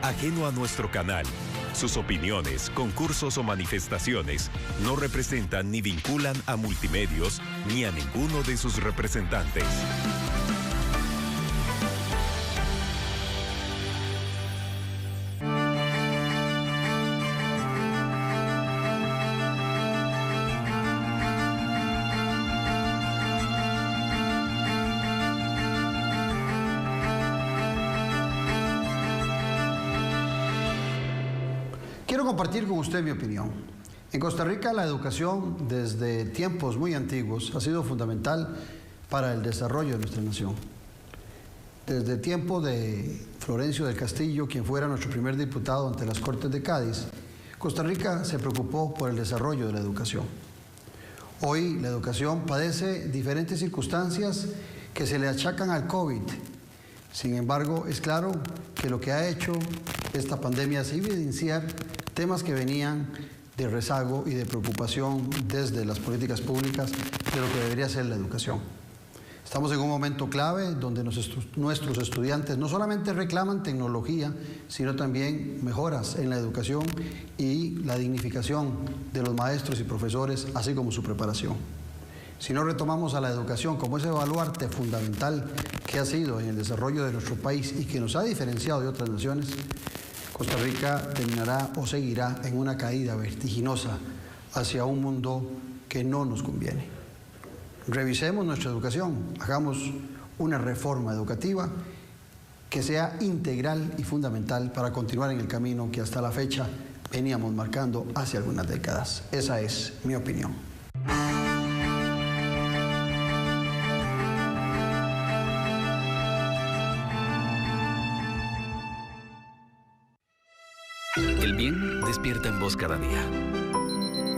ajeno a nuestro canal. Sus opiniones, concursos o manifestaciones no representan ni vinculan a Multimedios ni a ninguno de sus representantes. Quiero compartir con usted mi opinión. En Costa Rica la educación desde tiempos muy antiguos ha sido fundamental para el desarrollo de nuestra nación. Desde el tiempo de Florencio del Castillo, quien fuera nuestro primer diputado ante las Cortes de Cádiz, Costa Rica se preocupó por el desarrollo de la educación. Hoy la educación padece diferentes circunstancias que se le achacan al COVID. Sin embargo, es claro que lo que ha hecho esta pandemia es evidenciar temas que venían de rezago y de preocupación desde las políticas públicas de lo que debería ser la educación. Estamos en un momento clave donde nuestros estudiantes no solamente reclaman tecnología, sino también mejoras en la educación y la dignificación de los maestros y profesores, así como su preparación. Si no retomamos a la educación como ese baluarte fundamental que ha sido en el desarrollo de nuestro país y que nos ha diferenciado de otras naciones, Costa Rica terminará o seguirá en una caída vertiginosa hacia un mundo que no nos conviene. Revisemos nuestra educación, hagamos una reforma educativa que sea integral y fundamental para continuar en el camino que hasta la fecha veníamos marcando hace algunas décadas. Esa es mi opinión. El bien despierta en vos cada día.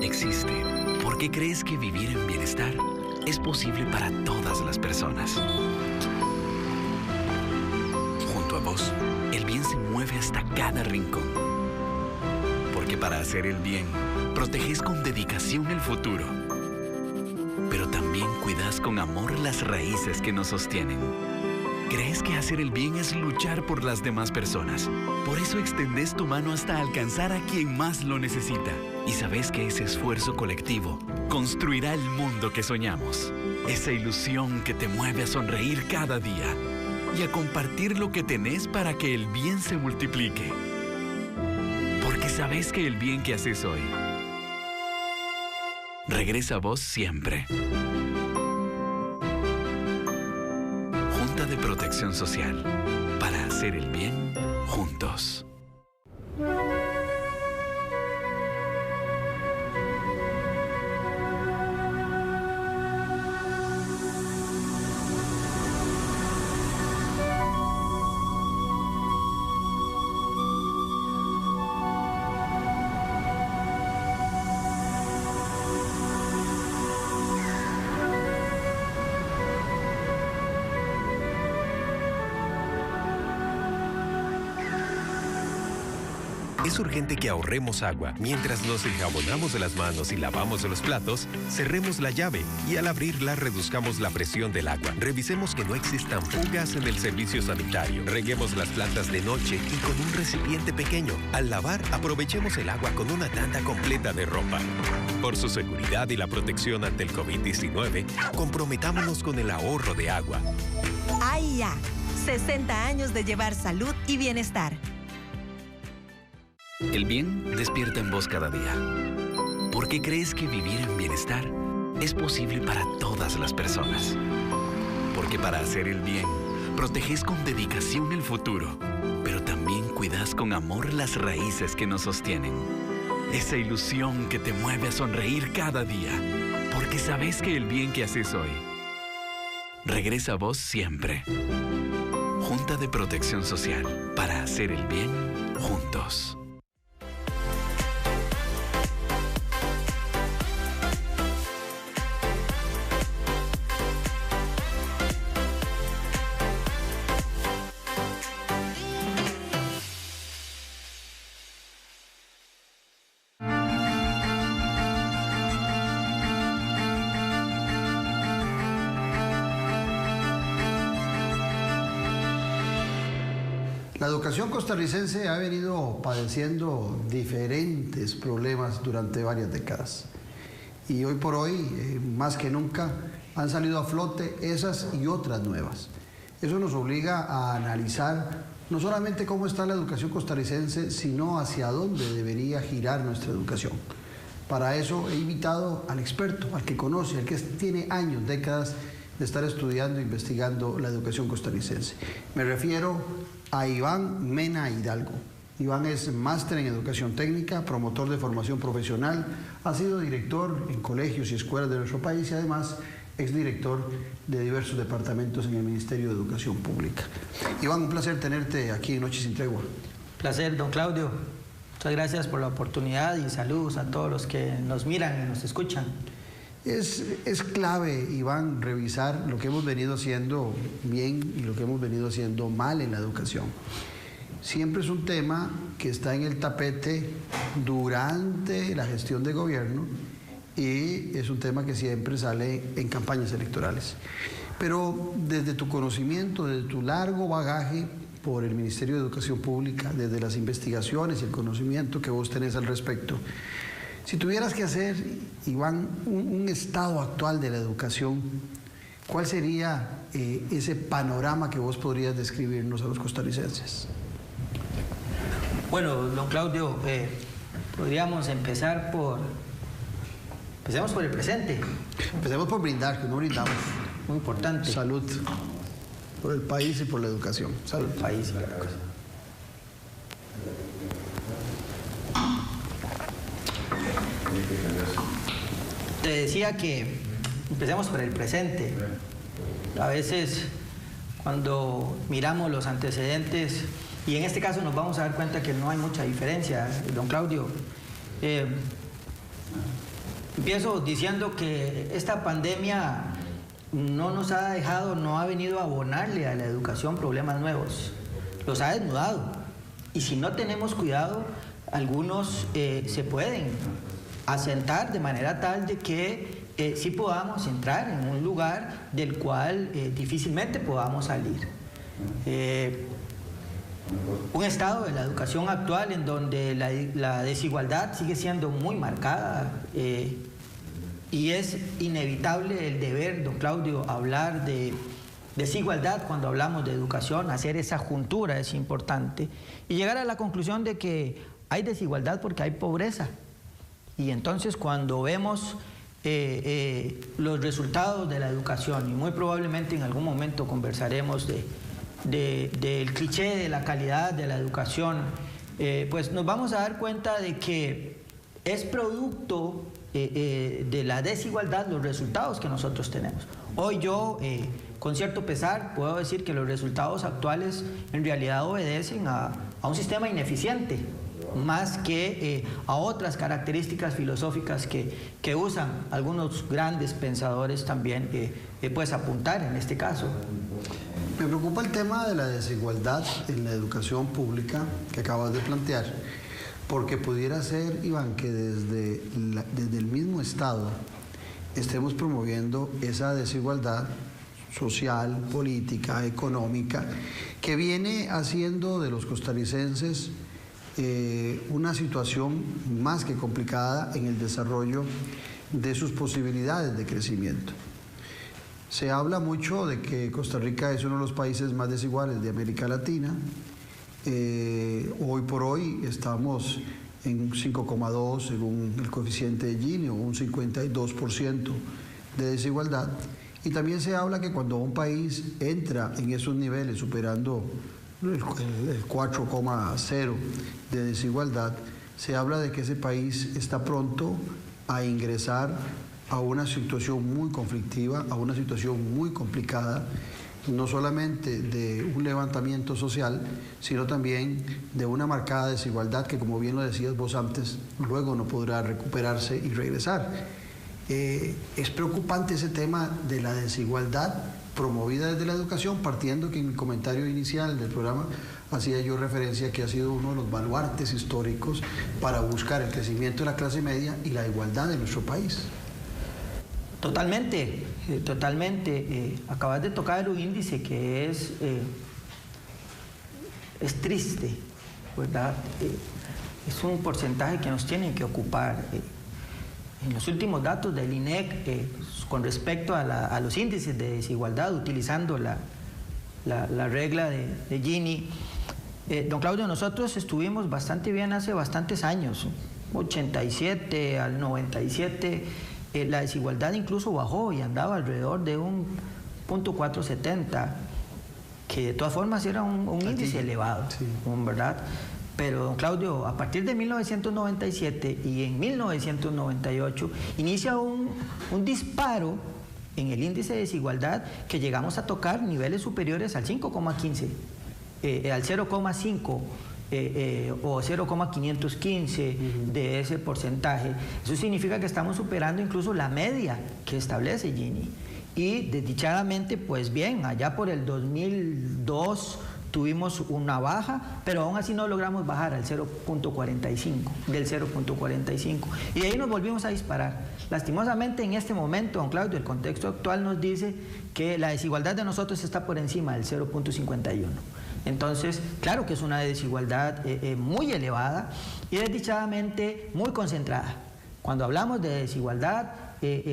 Existe porque crees que vivir en bienestar es posible para todas las personas. Junto a vos, el bien se mueve hasta cada rincón. Porque para hacer el bien, proteges con dedicación el futuro. Pero también cuidas con amor las raíces que nos sostienen. Crees que hacer el bien es luchar por las demás personas. Por eso extendés tu mano hasta alcanzar a quien más lo necesita. Y sabes que ese esfuerzo colectivo construirá el mundo que soñamos. Esa ilusión que te mueve a sonreír cada día y a compartir lo que tenés para que el bien se multiplique. Porque sabes que el bien que haces hoy regresa a vos siempre. Junta de Protección Social, para hacer el bien juntos. Es urgente que ahorremos agua. Mientras nos enjabonamos las manos y lavamos los platos, cerremos la llave y al abrirla reduzcamos la presión del agua. Revisemos que no existan fugas en el servicio sanitario. Reguemos las plantas de noche y con un recipiente pequeño. Al lavar, aprovechemos el agua con una tanda completa de ropa. Por su seguridad y la protección ante el COVID-19, comprometámonos con el ahorro de agua. AIA, 60 años de llevar salud y bienestar. El bien despierta en vos cada día. Porque crees que vivir en bienestar es posible para todas las personas. Porque para hacer el bien, proteges con dedicación el futuro, pero también cuidas con amor las raíces que nos sostienen. Esa ilusión que te mueve a sonreír cada día. Porque sabes que el bien que haces hoy regresa a vos siempre. Junta de Protección Social, para hacer el bien juntos. La educación costarricense ha venido padeciendo diferentes problemas durante varias décadas. Y hoy por hoy, más que nunca, han salido a flote esas y otras nuevas. Eso nos obliga a analizar no solamente cómo está la educación costarricense, sino hacia dónde debería girar nuestra educación. Para eso he invitado al experto, al que conoce, al que tiene años, décadas de estar estudiando e investigando la educación costarricense. Me refiero a Iván Mena Hidalgo. Iván es máster en educación técnica, promotor de formación profesional, ha sido director en colegios y escuelas de nuestro país y además exdirector de diversos departamentos en el Ministerio de Educación Pública. Iván, un placer tenerte aquí en Noche sin Tregua. Placer, don Claudio. Muchas gracias por la oportunidad y saludos a todos los que nos miran y nos escuchan. Es clave, Iván, revisar lo que hemos venido haciendo bien y lo que hemos venido haciendo mal en la educación. Siempre es un tema que está en el tapete durante la gestión de gobierno y es un tema que siempre sale en campañas electorales. Pero desde tu conocimiento, desde tu largo bagaje por el Ministerio de Educación Pública, desde las investigaciones y el conocimiento que vos tenés al respecto, si tuvieras que hacer, Iván, un estado actual de la educación, ¿cuál sería ese panorama que vos podrías describirnos a los costarricenses? Bueno, don Claudio, podríamos empezar Empecemos por el presente. Empecemos por brindar, que no brindamos. Muy importante. Salud. Por el país y por la educación. Salud. Por el país y la educación. Te decía que empecemos por el presente. A veces cuando miramos los antecedentes, y en este caso nos vamos a dar cuenta que no hay mucha diferencia, don Claudio. Empiezo diciendo que esta pandemia no nos ha dejado, no ha venido a abonarle a la educación problemas nuevos. Los ha desnudado. Y si no tenemos cuidado, algunos se pueden asentar de manera tal de que sí podamos entrar en un lugar del cual difícilmente podamos salir. Un estado de la educación actual en donde la desigualdad sigue siendo muy marcada y es inevitable el deber, don Claudio, hablar de desigualdad cuando hablamos de educación, hacer esa juntura es importante y llegar a la conclusión de que hay desigualdad porque hay pobreza. Y entonces cuando vemos los resultados de la educación, y muy probablemente en algún momento conversaremos del cliché de la calidad de la educación, pues nos vamos a dar cuenta de que es producto de la desigualdad los resultados que nosotros tenemos. Hoy yo, con cierto pesar, puedo decir que los resultados actuales en realidad obedecen a un sistema ineficiente, más que a otras características filosóficas que usan algunos grandes pensadores también pues apuntar en este caso. Me preocupa el tema de la desigualdad en la educación pública que acabas de plantear, porque pudiera ser, Iván, que desde el mismo Estado estemos promoviendo esa desigualdad social, política, económica, que viene haciendo de los costarricenses una situación más que complicada en el desarrollo de sus posibilidades de crecimiento. Se habla mucho de que Costa Rica es uno de los países más desiguales de América Latina. Hoy por hoy estamos en 5,2 según el coeficiente de Gini, o un 52% de desigualdad. Y también se habla que cuando un país entra en esos niveles, superando el 4,0 de desigualdad, se habla de que ese país está pronto a ingresar a una situación muy conflictiva, a una situación muy complicada, no solamente de un levantamiento social, sino también de una marcada desigualdad que, como bien lo decías vos antes, luego no podrá recuperarse y regresar. Es preocupante ese tema de la desigualdad promovida desde la educación, partiendo que en mi comentario inicial del programa hacía yo referencia que ha sido uno de los baluartes históricos para buscar el crecimiento de la clase media y la igualdad de nuestro país. Totalmente, totalmente. Acabas de tocar un índice que es es triste, ¿verdad? Es un porcentaje que nos tiene que ocupar. En los últimos datos del INEC, con respecto a los índices de desigualdad, utilizando la regla de Gini, don Claudio, nosotros estuvimos bastante bien hace bastantes años, 87 al 97, la desigualdad incluso bajó y andaba alrededor de un 0.470, que de todas formas era un índice elevado, sí, ¿verdad? Pero, don Claudio, a partir de 1997 y en 1998 inicia un disparo en el índice de desigualdad que llegamos a tocar niveles superiores al 5,15, al 0,5 o 0,515 de ese porcentaje. Eso significa que estamos superando incluso la media que establece Gini. Y desdichadamente, pues bien, allá por el 2002 tuvimos una baja, pero aún así no logramos bajar al 0.45, del 0.45. Y de ahí nos volvimos a disparar. Lastimosamente, en este momento, don Claudio, el contexto actual nos dice que la desigualdad de nosotros está por encima del 0.51. Entonces, claro que es una desigualdad muy elevada y desdichadamente muy concentrada. Cuando hablamos de desigualdad,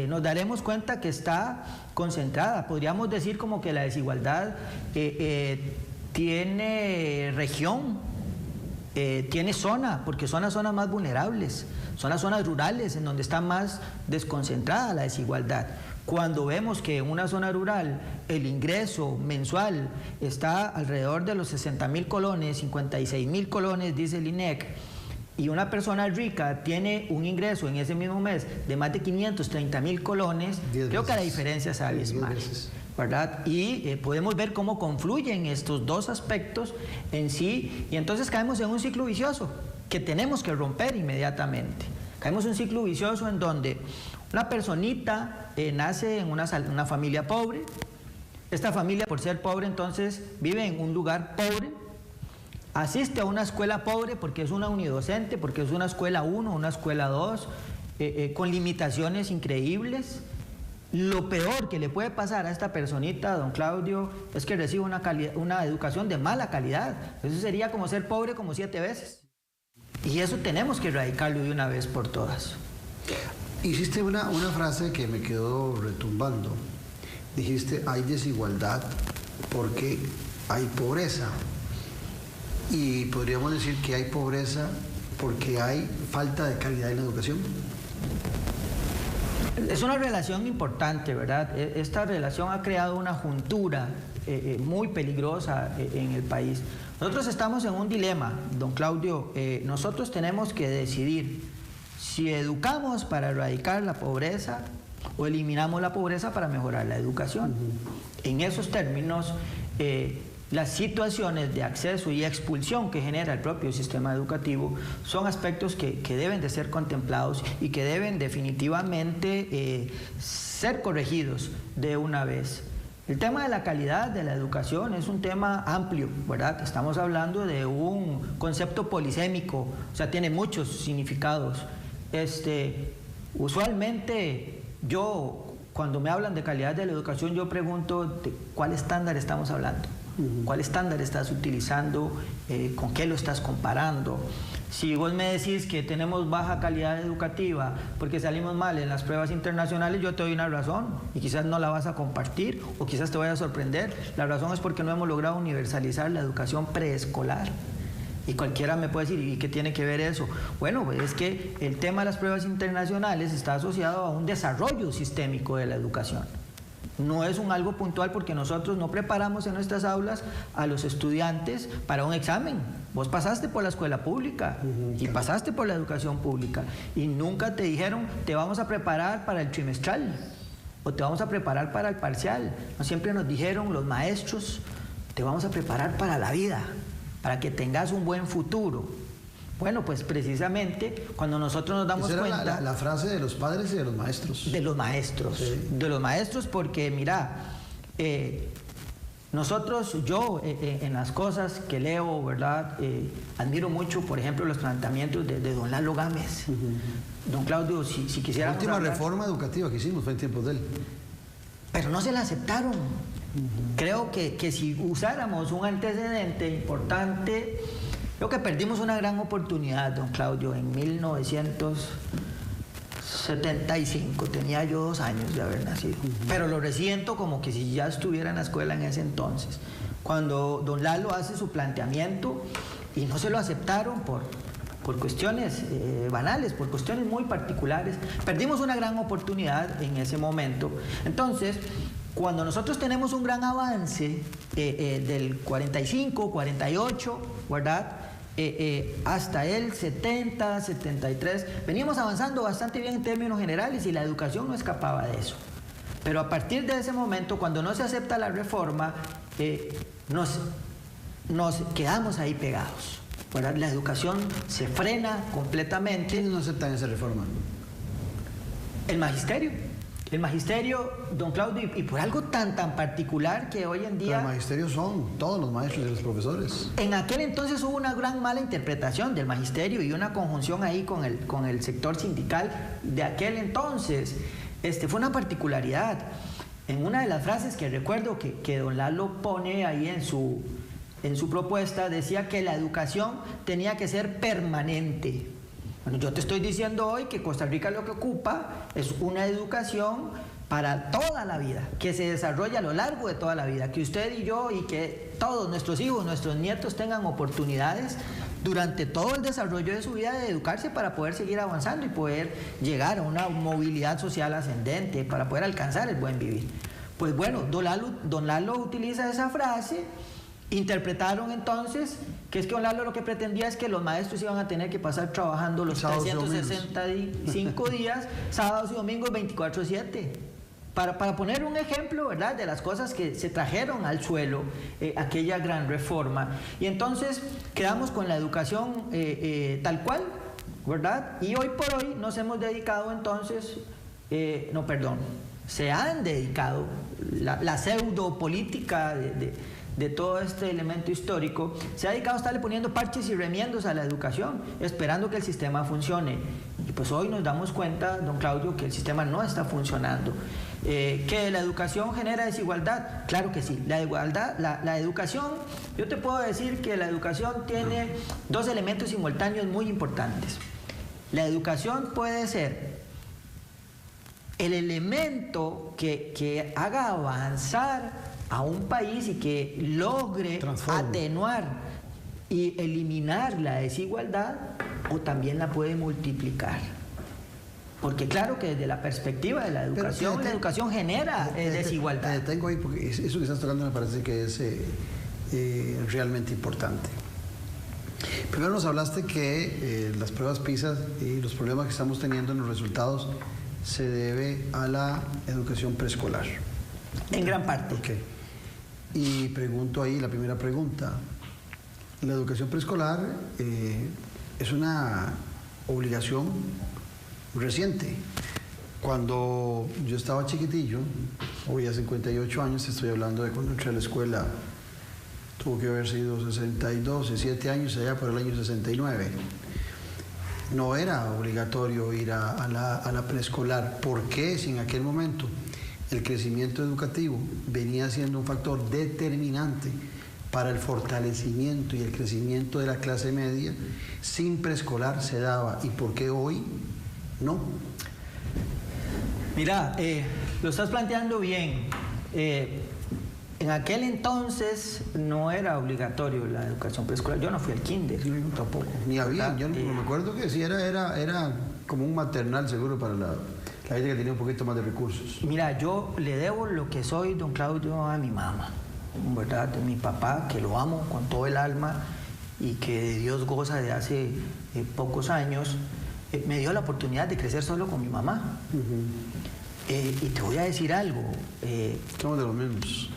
nos daremos cuenta que está concentrada. Podríamos decir como que la desigualdad tiene región, tiene zona, porque son las zonas más vulnerables, son las zonas rurales en donde está más desconcentrada la desigualdad. Cuando vemos que en una zona rural el ingreso mensual está alrededor de los 60,000 colones, 56,000 colones, dice el INEC, y una persona rica tiene un ingreso en ese mismo mes de más de 530,000 colones, creo que la diferencia es abismal, ¿verdad? Y podemos ver cómo confluyen estos dos aspectos en sí, y entonces caemos en un ciclo vicioso que tenemos que romper inmediatamente. Caemos en un ciclo vicioso en donde una personita nace en una familia pobre. Esta familia, por ser pobre, entonces vive en un lugar pobre, asiste a una escuela pobre porque es una unidocente, porque es una escuela 1, una escuela 2, con limitaciones increíbles. Lo peor que le puede pasar a esta personita, don Claudio, es que reciba una educación de mala calidad. Eso sería como ser pobre como 7 veces. Y eso tenemos que erradicarlo de una vez por todas. Hiciste una frase que me quedó retumbando. Dijiste, hay desigualdad porque hay pobreza. Y podríamos decir que hay pobreza porque hay falta de calidad en la educación. Es una relación importante, ¿verdad? Esta relación ha creado una juntura muy peligrosa en el país. Nosotros estamos en un dilema, don Claudio. Nosotros tenemos que decidir si educamos para erradicar la pobreza o eliminamos la pobreza para mejorar la educación. En esos términos, las situaciones de acceso y expulsión que genera el propio sistema educativo son aspectos que deben de ser contemplados y que deben definitivamente ser corregidos de una vez. El tema de la calidad de la educación es un tema amplio, ¿verdad? Estamos hablando de un concepto polisémico, o sea, tiene muchos significados. Usualmente yo, cuando me hablan de calidad de la educación, yo pregunto de cuál estándar estamos hablando. ¿Cuál estándar estás utilizando? ¿Con qué lo estás comparando? Si vos me decís que tenemos baja calidad educativa porque salimos mal en las pruebas internacionales, yo te doy una razón y quizás no la vas a compartir o quizás te vaya a sorprender. La razón es porque no hemos logrado universalizar la educación preescolar. Y cualquiera me puede decir, ¿y qué tiene que ver eso? Bueno, pues es que el tema de las pruebas internacionales está asociado a un desarrollo sistémico de la educación. No es algo puntual porque nosotros no preparamos en nuestras aulas a los estudiantes para un examen. Vos pasaste por la escuela pública y pasaste por la educación pública y nunca te dijeron, te vamos a preparar para el trimestral o te vamos a preparar para el parcial. No siempre nos dijeron los maestros, te vamos a preparar para la vida, para que tengas un buen futuro. Bueno, pues precisamente cuando nosotros nos damos cuenta... Esa era la frase de los padres y de los maestros. De los maestros, sí. De los maestros, porque mira, yo en las cosas que leo, ¿verdad? Admiro mucho, por ejemplo, los planteamientos de don Lalo Gámez. Don Claudio, si quisiera... La última reforma educativa que hicimos fue en tiempos de él. Pero no se la aceptaron. Creo que si usáramos un antecedente importante, creo que perdimos una gran oportunidad, don Claudio, en 1975. Tenía yo 2 años de haber nacido. Pero lo resiento como que si ya estuviera en la escuela en ese entonces. Cuando don Lalo hace su planteamiento y no se lo aceptaron por cuestiones banales, por cuestiones muy particulares, perdimos una gran oportunidad en ese momento. Entonces, cuando nosotros tenemos un gran avance del 45, 48, ¿verdad? Hasta el 70, 73, veníamos avanzando bastante bien en términos generales y la educación no escapaba de eso. Pero a partir de ese momento, cuando no se acepta la reforma, nos quedamos ahí pegados, ¿verdad? La educación se frena completamente. ¿Quiénes no aceptan esa reforma? El magisterio. El magisterio, don Claudio, y por algo tan particular que hoy en día... Pero el magisterio son todos los maestros y los profesores. En aquel entonces hubo una gran mala interpretación del magisterio y una conjunción ahí con el sector sindical de aquel entonces. Fue una particularidad. En una de las frases que recuerdo que don Lalo pone ahí en su propuesta, decía que la educación tenía que ser permanente. Bueno, yo te estoy diciendo hoy que Costa Rica lo que ocupa es una educación para toda la vida, que se desarrolla a lo largo de toda la vida, que usted y yo y que todos nuestros hijos, nuestros nietos tengan oportunidades durante todo el desarrollo de su vida de educarse para poder seguir avanzando y poder llegar a una movilidad social ascendente, para poder alcanzar el buen vivir. Pues bueno, don Lalo utiliza esa frase. Interpretaron entonces que es que don Lalo lo que pretendía es que los maestros iban a tener que pasar trabajando los 365 días, sábados y domingos 24/7. Para poner un ejemplo, ¿verdad?, de las cosas que se trajeron al suelo, aquella gran reforma. Y entonces quedamos con la educación tal cual, ¿verdad? Y hoy por hoy nos hemos dedicado entonces, se han dedicado la pseudo política de todo este elemento histórico, se ha dedicado a estarle poniendo parches y remiendos a la educación, esperando que el sistema funcione. Y pues hoy nos damos cuenta, don Claudio, que el sistema no está funcionando. ¿Que la educación genera desigualdad? Claro que sí. La educación, yo te puedo decir que la educación tiene 2 elementos simultáneos muy importantes. La educación puede ser el elemento que haga avanzar a un país y que logre atenuar y eliminar la desigualdad, o también la puede multiplicar. Porque claro que desde la perspectiva de la educación, la educación genera desigualdad. Tengo ahí, porque eso que estás tocando me parece que es realmente importante. Primero nos hablaste que las pruebas PISA y los problemas que estamos teniendo en los resultados se debe a la educación preescolar. En gran parte. Ok. Y pregunto ahí, la primera pregunta, la educación preescolar es una obligación reciente. Cuando yo estaba chiquitillo, hoy a 58 años, estoy hablando de cuando entré a la escuela, tuvo que haber sido 62, 7 años allá por el año 69. No era obligatorio ir a la preescolar. ¿Por qué? Si en aquel momento el crecimiento educativo venía siendo un factor determinante para el fortalecimiento y el crecimiento de la clase media, sin preescolar se daba. ¿Y por qué hoy no? Mira, lo estás planteando bien. En aquel entonces no era obligatorio la educación preescolar. Yo no fui al kinder. Yo tampoco. Ni había. Yo me acuerdo que sí era como un maternal seguro para la gente que tenía un poquito más de recursos. Mira, yo le debo lo que soy, don Claudio, a mi mamá, ¿verdad? De mi papá, que lo amo con todo el alma y que de Dios goza de hace pocos años, me dio la oportunidad de crecer solo con mi mamá. Y te voy a decir algo. Somos de los mismos.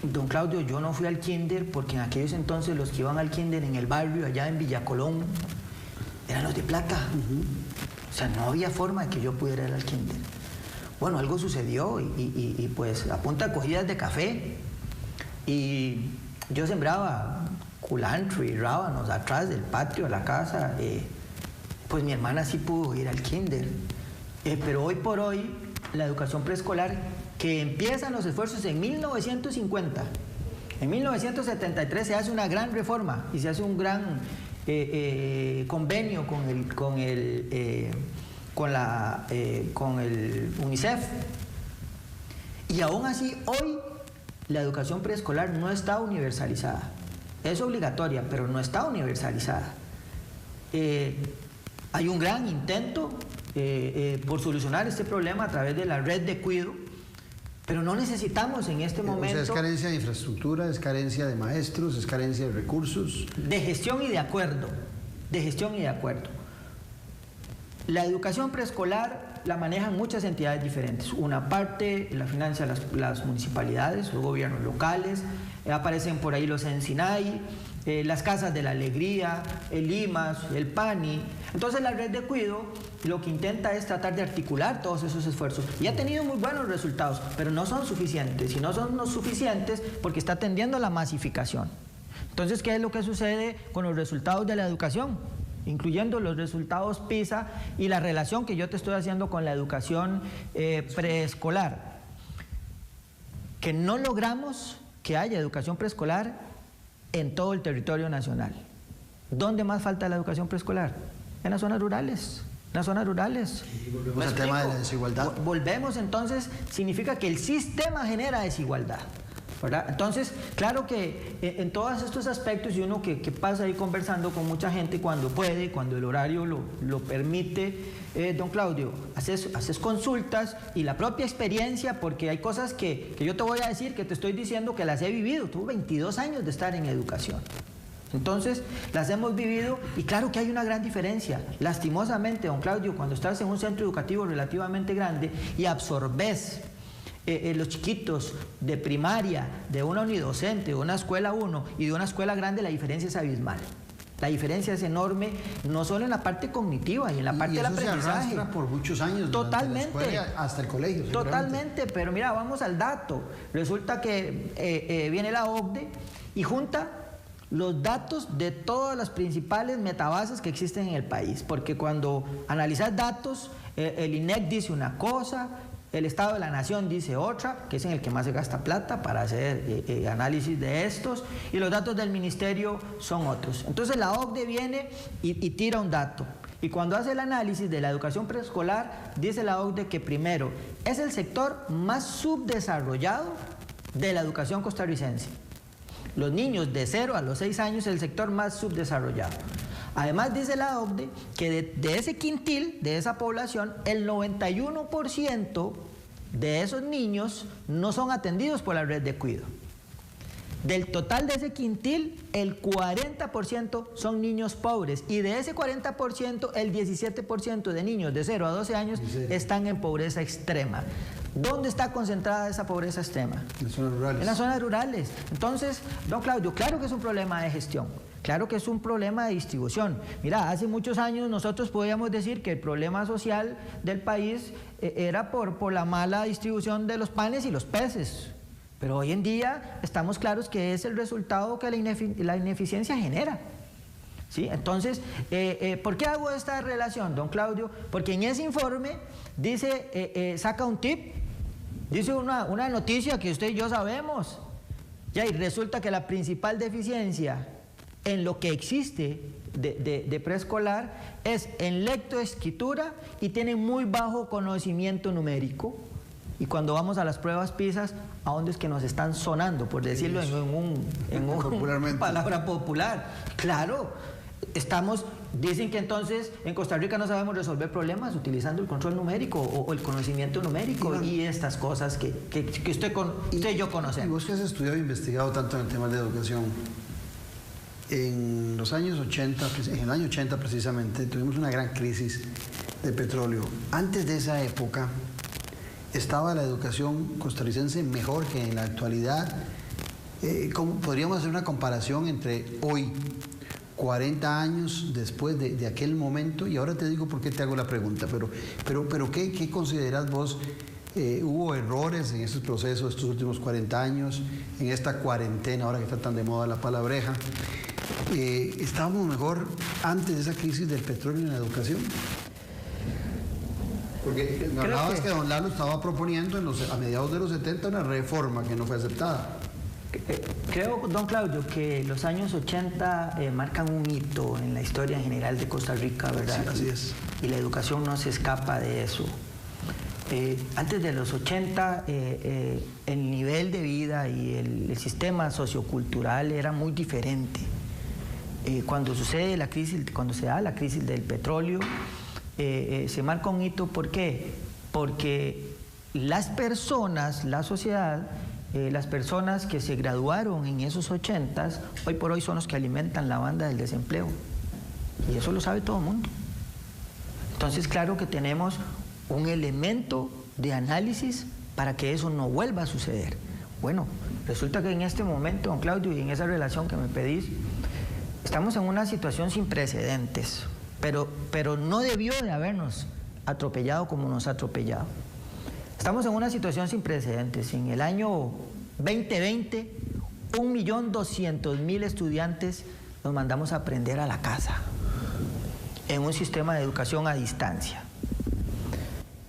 Don Claudio, yo no fui al kinder porque en aquellos entonces los que iban al kinder en el barrio, allá en Villa Colón, eran los de plata. O sea, no había forma de que yo pudiera ir al kinder. Bueno, algo sucedió y pues a punta de cogidas de café. Y yo sembraba culantro y rábanos atrás del patio de la casa. Pues mi hermana sí pudo ir al kinder. Pero hoy por hoy, la educación preescolar, que empiezan los esfuerzos en 1950. En 1973 se hace una gran reforma y se hace un gran convenio con el UNICEF. Y aún así, hoy la educación preescolar no está universalizada. Es obligatoria, pero no está universalizada. Hay un gran intento por solucionar este problema a través de la red de cuido, pero no necesitamos en este momento... O sea, es carencia de infraestructura, es carencia de maestros, es carencia de recursos. De gestión y de acuerdo. De gestión y de acuerdo. La educación preescolar la manejan muchas entidades diferentes. Una parte la financian las municipalidades, los gobiernos locales, aparecen por ahí los Ensinay, las Casas de la Alegría, el IMAS, el PANI. Entonces la red de cuido lo que intenta es tratar de articular todos esos esfuerzos y ha tenido muy buenos resultados, pero no son suficientes, y no son suficientes porque está tendiendo a la masificación. Entonces, ¿qué es lo que sucede con los resultados de la educación? Incluyendo los resultados PISA y la relación que yo te estoy haciendo con la educación preescolar. Que no logramos que haya educación preescolar en todo el territorio nacional. ¿Dónde más falta la educación preescolar? En las zonas rurales. En las zonas rurales. Y volvemos al tema de la desigualdad. Volvemos, entonces, significa que el sistema genera desigualdad, ¿verdad? Entonces, claro que en todos estos aspectos, y uno que pasa ahí conversando con mucha gente cuando puede, cuando el horario lo permite, don Claudio, haces consultas y la propia experiencia, porque hay cosas que yo te voy a decir, que te estoy diciendo que las he vivido. Tuve 22 años de estar en educación. Entonces, las hemos vivido y claro que hay una gran diferencia. Lastimosamente, don Claudio, cuando estás en un centro educativo relativamente grande y absorbes los chiquitos de primaria, de una unidocente, de una escuela 1 y de una escuela grande, la diferencia es abismal. La diferencia es enorme, no solo en la parte cognitiva y en la parte del aprendizaje. Se arrastra por muchos años. Totalmente. La escuela hasta el colegio. Totalmente, pero mira, vamos al dato. Resulta que viene la OCDE y junta los datos de todas las principales metabases que existen en el país, porque cuando analizas datos, el INEC dice una cosa, el Estado de la Nación dice otra, que es en el que más se gasta plata para hacer análisis de estos, y los datos del Ministerio son otros. Entonces la OCDE viene y tira un dato, y cuando hace el análisis de la educación preescolar, dice la OCDE que primero, es el sector más subdesarrollado de la educación costarricense. Los niños de 0 a los 6 años es el sector más subdesarrollado. Además dice la OCDE que de ese quintil, de esa población, el 91% de esos niños no son atendidos por la red de cuidado. Del total de ese quintil, el 40% son niños pobres y de ese 40%, el 17% de niños de 0 a 12 años están en pobreza extrema. ¿Dónde está concentrada esa pobreza extrema? En las zonas rurales. En las zonas rurales. Entonces, don Claudio, claro que es un problema de gestión, claro que es un problema de distribución. Mira, hace muchos años nosotros podíamos decir que el problema social del país era por la mala distribución de los panes y los peces. Pero hoy en día estamos claros que es el resultado que la ineficiencia genera. ¿Sí? Entonces, ¿por qué hago esta relación, don Claudio? Porque en ese informe dice, saca un tip, dice una noticia que usted y yo sabemos, ya, y resulta que la principal deficiencia en lo que existe de preescolar es en lectoescritura y tiene muy bajo conocimiento numérico. Y cuando vamos a las pruebas PISA, ¿a dónde es que nos están sonando? Por decirlo en una palabra popular. Claro, dicen que entonces en Costa Rica no sabemos resolver problemas utilizando el control numérico o el conocimiento numérico y estas cosas que usted y yo conocemos. Y vos que has estudiado e investigado tanto en el tema de educación, en los años 80, en el año 80 precisamente, tuvimos una gran crisis de petróleo. Antes de esa época, ¿estaba la educación costarricense mejor que en la actualidad? ¿Cómo podríamos hacer una comparación entre hoy, 40 años después de aquel momento? Y ahora te digo por qué te hago la pregunta, pero ¿qué consideras vos? ¿Hubo errores en esos procesos estos últimos 40 años, en esta cuarentena, ahora que está tan de moda la palabreja? ¿Estábamos mejor antes de esa crisis del petróleo en la educación? Porque hablabas que don Lalo estaba proponiendo a mediados de los 70 una reforma que no fue aceptada. Creo, don Claudio, que los años 80 marcan un hito en la historia en general de Costa Rica, ¿verdad? Sí, así es. Y la educación no se escapa de eso. Antes de los 80, el nivel de vida y el sistema sociocultural era muy diferente. Cuando sucede la crisis, cuando se da la crisis del petróleo, se marca un hito. ¿Por qué? Porque las personas, la sociedad, las personas que se graduaron en esos 80s, hoy por hoy son los que alimentan la banda del desempleo. Y eso lo sabe todo el mundo. Entonces, claro que tenemos un elemento de análisis para que eso no vuelva a suceder. Bueno, resulta que en este momento, don Claudio, y en esa relación que me pedís, estamos en una situación sin precedentes, pero no debió de habernos atropellado como nos ha atropellado. Estamos en una situación sin precedentes. En el año 2020, 1.200.000 estudiantes nos mandamos a aprender a la casa, en un sistema de educación a distancia.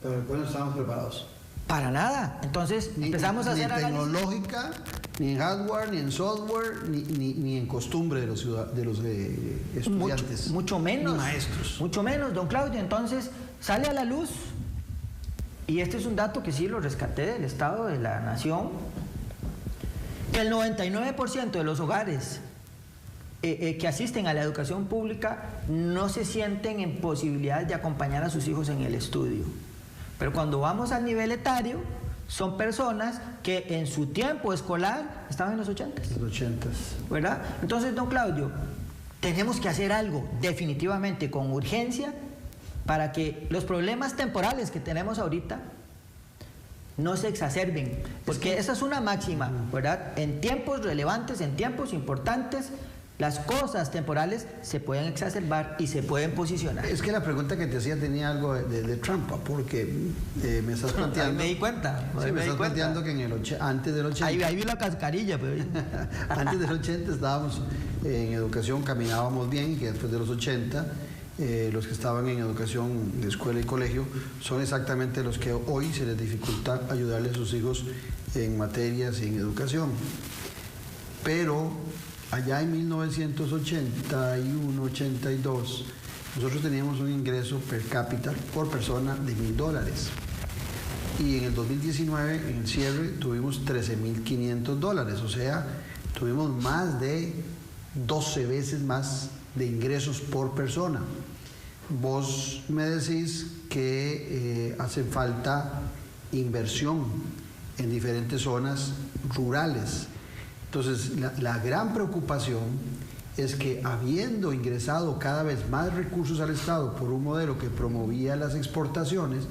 Pero después no estábamos preparados. Para nada. Entonces empezamos a hacer análisis. Ni tecnológica, ni en hardware, ni en software, ni en costumbre de los estudiantes. Mucho menos. Ni maestros. Mucho menos, don Claudio. Entonces sale a la luz, y este es un dato que sí lo rescaté del Estado de la Nación, que el 99% de los hogares que asisten a la educación pública no se sienten en posibilidad de acompañar a sus hijos en el estudio. Pero cuando vamos al nivel etario, son personas que en su tiempo escolar estaban en los 80s. Los 80s. ¿Verdad? Entonces, don Claudio, tenemos que hacer algo definitivamente con urgencia para que los problemas temporales que tenemos ahorita no se exacerben. Porque esa es una máxima, ¿verdad? En tiempos relevantes, en tiempos importantes, las cosas temporales se pueden exacerbar y se pueden posicionar. Es que la pregunta que te hacía tenía algo de trampa, porque me estás planteando... me di cuenta. Sí, me estás planteando que antes del 80... Ahí vi la cascarilla, pero... Antes del 80 estábamos en educación, caminábamos bien, y que después de los 80... los que estaban en educación de escuela y colegio son exactamente los que hoy se les dificulta ayudarle a sus hijos en materias y en educación. Pero allá en 1981, 82, nosotros teníamos un ingreso per cápita por persona de $1,000. Y en el 2019, en el cierre, tuvimos $13,500. O sea, tuvimos más de 12 veces más de ingresos por persona. Vos me decís que hace falta inversión en diferentes zonas rurales. Entonces, la gran preocupación es que, habiendo ingresado cada vez más recursos al Estado por un modelo que promovía las exportaciones,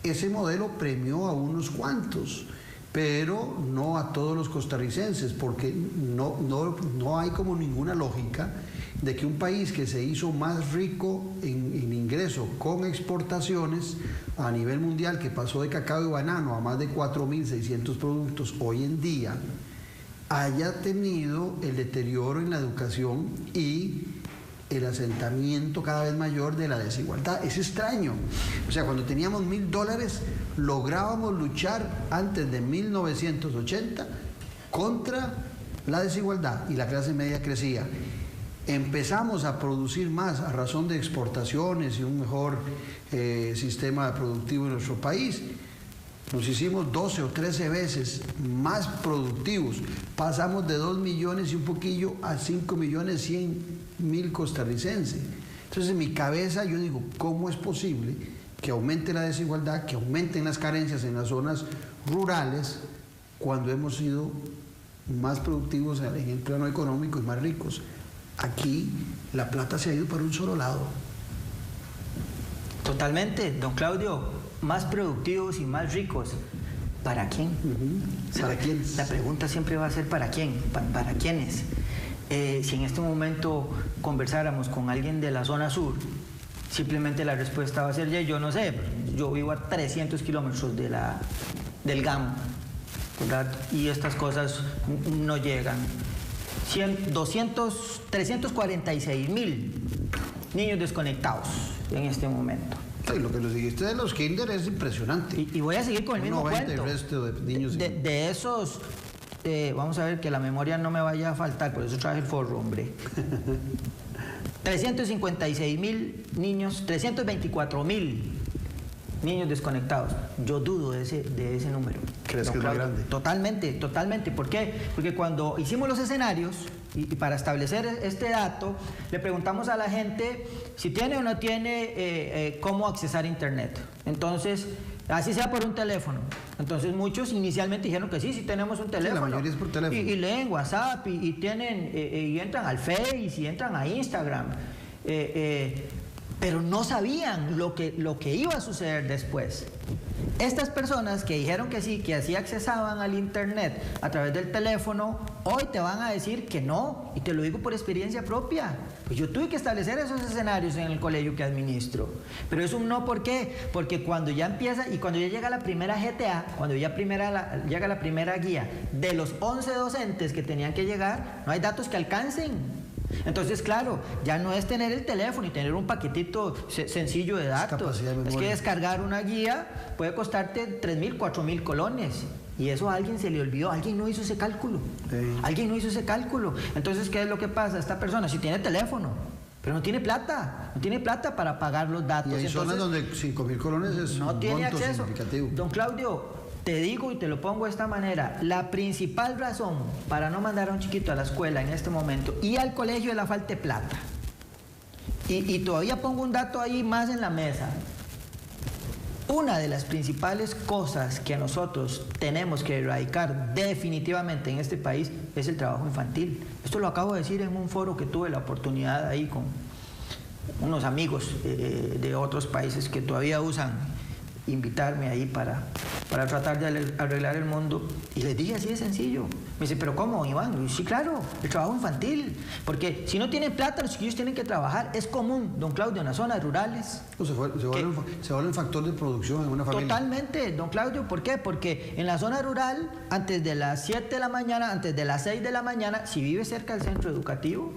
ese modelo premió a unos cuantos, pero no a todos los costarricenses, porque no hay como ninguna lógica de que un país que se hizo más rico en ingreso con exportaciones a nivel mundial, que pasó de cacao y banano a más de 4.600 productos hoy en día, haya tenido el deterioro en la educación y el asentamiento cada vez mayor de la desigualdad. Es extraño. O sea, cuando teníamos $1,000, lográbamos luchar antes de 1980 contra la desigualdad y la clase media crecía. Empezamos a producir más a razón de exportaciones y un mejor sistema productivo en nuestro país. Nos hicimos 12 o 13 veces más productivos. Pasamos de 2 millones y un poquillo a 5.100.000 costarricenses. Entonces, en mi cabeza yo digo, ¿cómo es posible que aumente la desigualdad, que aumenten las carencias en las zonas rurales, cuando hemos sido más productivos en el plano económico y más ricos? Aquí la plata se ha ido por un solo lado. Totalmente, don Claudio, más productivos y más ricos. ¿Para quién? ¿Para quiénes? La pregunta siempre va a ser ¿para quién? ¿Para quiénes? Si en este momento conversáramos con alguien de la zona sur, simplemente la respuesta va a ser, yo no sé, yo vivo a 300 kilómetros del GAM, ¿verdad? Y estas cosas no llegan. 346.000 niños desconectados en este momento. Sí, lo que nos dijiste de los kinder es impresionante. Y voy a seguir con el mismo 90 cuento. El resto de niños. De esos, vamos a ver que la memoria no me vaya a faltar, por eso traje el forro, hombre. 356,000 niños, 324,000 niños desconectados. Yo dudo de ese número. ¿Crees que es muy grande? Totalmente, totalmente. ¿Por qué? Porque cuando hicimos los escenarios, y para establecer este dato, le preguntamos a la gente si tiene o no tiene cómo accesar a Internet. Entonces, así sea por un teléfono. Entonces, muchos inicialmente dijeron que sí tenemos un teléfono. Sí, la mayoría es por teléfono. Y leen WhatsApp, y entran al Face, y entran a Instagram. Pero no sabían lo que iba a suceder después. Estas personas que dijeron que sí, que así accesaban al Internet a través del teléfono, hoy te van a decir que no, y te lo digo por experiencia propia. Pues yo tuve que establecer esos escenarios en el colegio que administro. Pero es un no, ¿por qué? Porque cuando ya empieza, y cuando ya llega la primera GTA, cuando ya llega la primera guía, de los 11 docentes que tenían que llegar, no hay datos que alcancen. Entonces, claro, ya no es tener el teléfono y tener un paquetito sencillo de datos. Es que descargar una guía puede costarte 3,000, 4,000 colones. Y eso a alguien se le olvidó, alguien no hizo ese cálculo. Sí. Alguien no hizo ese cálculo. Entonces, ¿qué es lo que pasa? Esta persona sí tiene teléfono, pero no tiene plata para pagar los datos. Y hay zonas donde 5,000 colones es no un tiene monto acceso. Significativo. Don Claudio, te digo y te lo pongo de esta manera, la principal razón para no mandar a un chiquito a la escuela en este momento y al colegio es la falta de plata. Y todavía pongo un dato ahí más en la mesa. Una de las principales cosas que nosotros tenemos que erradicar definitivamente en este país es el trabajo infantil. Esto lo acabo de decir en un foro que tuve la oportunidad ahí con unos amigos de otros países que todavía usan invitarme ahí para tratar de arreglar el mundo, y les dije así de sencillo. Me dice, ¿pero cómo, Iván? Y yo, sí, claro, el trabajo infantil, porque si no tienen plata, los chiquillos tienen que trabajar. Es común, don Claudio, en las zonas rurales. Se vuelve un factor de producción en una familia. Totalmente, don Claudio. ¿Por qué? Porque en la zona rural, antes de las 7 de la mañana, antes de las 6 de la mañana, si vive cerca del centro educativo,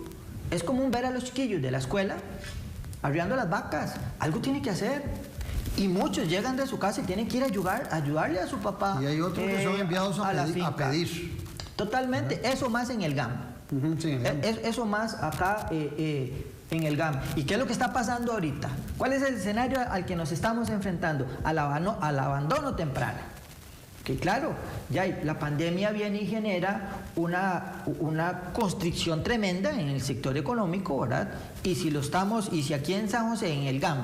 es común ver a los chiquillos de la escuela arriando las vacas. Algo tiene que hacer. Y muchos llegan de su casa y tienen que ir a ayudarle a su papá. Y hay otros que son enviados a pedir. Totalmente, eso más en el GAM. Sí, en el GAM. Eso más acá en el GAM. ¿Y qué es lo que está pasando ahorita? ¿Cuál es el escenario al que nos estamos enfrentando? Al abandono temprano. Que claro, ya la pandemia viene y genera una constricción tremenda en el sector económico, ¿verdad? Y si aquí en San José, en el GAM,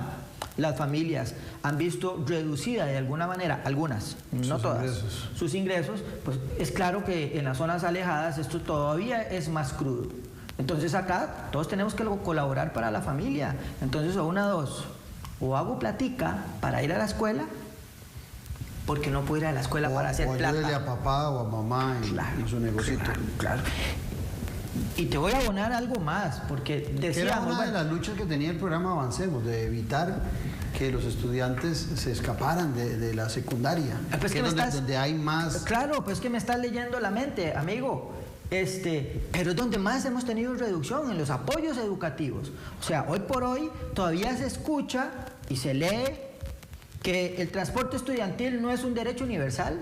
las familias han visto reducida de alguna manera, algunas, no todas, sus ingresos, pues es claro que en las zonas alejadas esto todavía es más crudo. Entonces acá todos tenemos que colaborar para la familia. Entonces o una, dos, o hago platica para ir a la escuela, porque no puedo ir a la escuela para hacer plata. O ayúdele a papá o a mamá en su negocio. Claro. Y te voy a abonar algo más, porque era una de las luchas que tenía el programa Avancemos, de evitar que los estudiantes se escaparan de la secundaria, pues que donde hay más... Claro, pues que me estás leyendo la mente, amigo. Pero es donde más hemos tenido reducción, en los apoyos educativos. O sea, hoy por hoy todavía se escucha y se lee que el transporte estudiantil no es un derecho universal.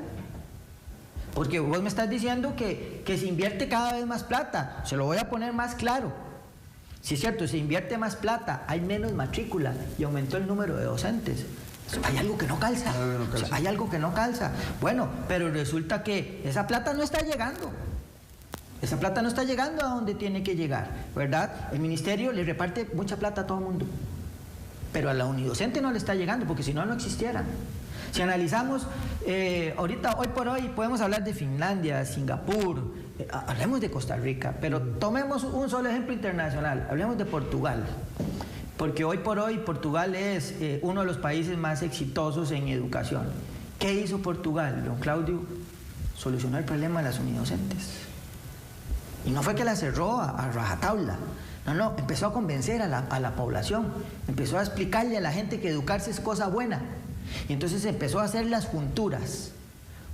Porque vos me estás diciendo que se invierte cada vez más plata. Se lo voy a poner más claro. Si es cierto, se invierte más plata, hay menos matrícula y aumentó el número de docentes. Hay algo que no calza. O sea, hay algo que no calza. Bueno, pero resulta que esa plata no está llegando. Esa plata no está llegando a donde tiene que llegar, ¿verdad? El ministerio le reparte mucha plata a todo el mundo, pero a la unidocente no le está llegando, porque si no, no existiera. Si analizamos, hoy por hoy podemos hablar de Finlandia, Singapur, hablemos de Costa Rica, pero tomemos un solo ejemplo internacional, hablemos de Portugal, porque hoy por hoy Portugal es uno de los países más exitosos en educación. ¿Qué hizo Portugal, don Claudio? Solucionó el problema de las unidocentes. Y no fue que la cerró a rajatabla. No, empezó a convencer a la población, empezó a explicarle a la gente que educarse es cosa buena. Y entonces empezó a hacer las junturas.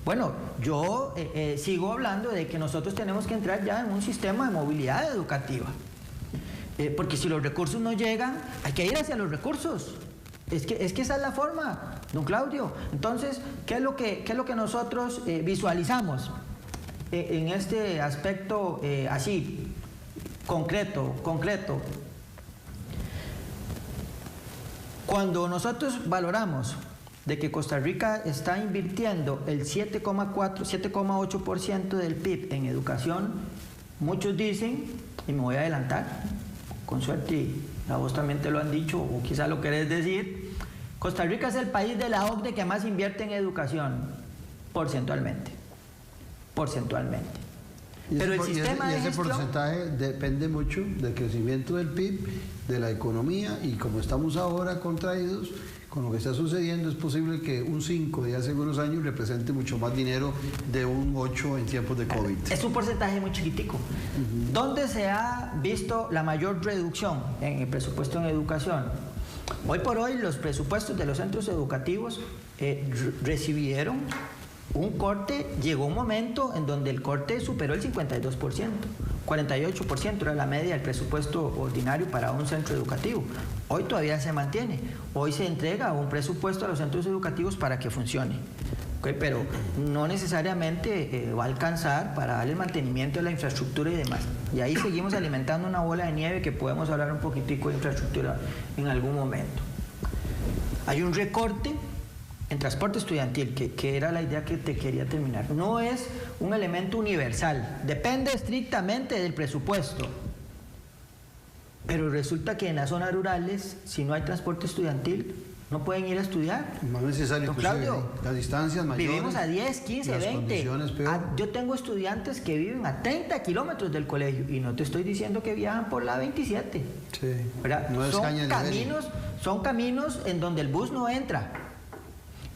Bueno, yo sigo hablando de que nosotros tenemos que entrar ya en un sistema de movilidad educativa. Porque si los recursos no llegan, hay que ir hacia los recursos. Es que esa es la forma, don Claudio. Entonces, ¿qué es lo que nosotros visualizamos en este aspecto así, concreto? Cuando nosotros valoramos de que Costa Rica está invirtiendo el 7,8% del PIB en educación, muchos dicen, y me voy a adelantar, con suerte, y a vos también te lo han dicho, o quizá lo querés decir, Costa Rica es el país de la OCDE que más invierte en educación, porcentualmente. Pero el sistema de ese gestión, porcentaje depende mucho del crecimiento del PIB, de la economía, y como estamos ahora contraídos con lo que está sucediendo, es posible que un 5 de hace unos años represente mucho más dinero de un 8 en tiempos de COVID. es un porcentaje muy chiquitico. ¿Dónde se ha visto la mayor reducción en el presupuesto en educación? Hoy por hoy los presupuestos de los centros educativos recibieron un corte, llegó un momento en donde el corte superó el 52%, 48% era la media del presupuesto ordinario para un centro educativo. Hoy todavía se mantiene, hoy se entrega un presupuesto a los centros educativos para que funcione, ¿okay? Pero no necesariamente va a alcanzar para darle mantenimiento a la infraestructura y demás. Y ahí seguimos alimentando una bola de nieve que podemos hablar un poquitico de infraestructura en algún momento. Hay un recorte en transporte estudiantil, que era la idea que te quería terminar. No es un elemento universal, depende estrictamente del presupuesto. Pero resulta que en las zonas rurales, si no hay transporte estudiantil, no pueden ir a estudiar. Más necesario, Claudio, las distancias mayores. vivimos a 10, 15, las 20. condiciones peor. Yo tengo estudiantes que viven a 30 kilómetros del colegio y no te estoy diciendo que viajan por la 27. Sí. ¿Verdad? No es caña de Son caminos en donde el bus no entra.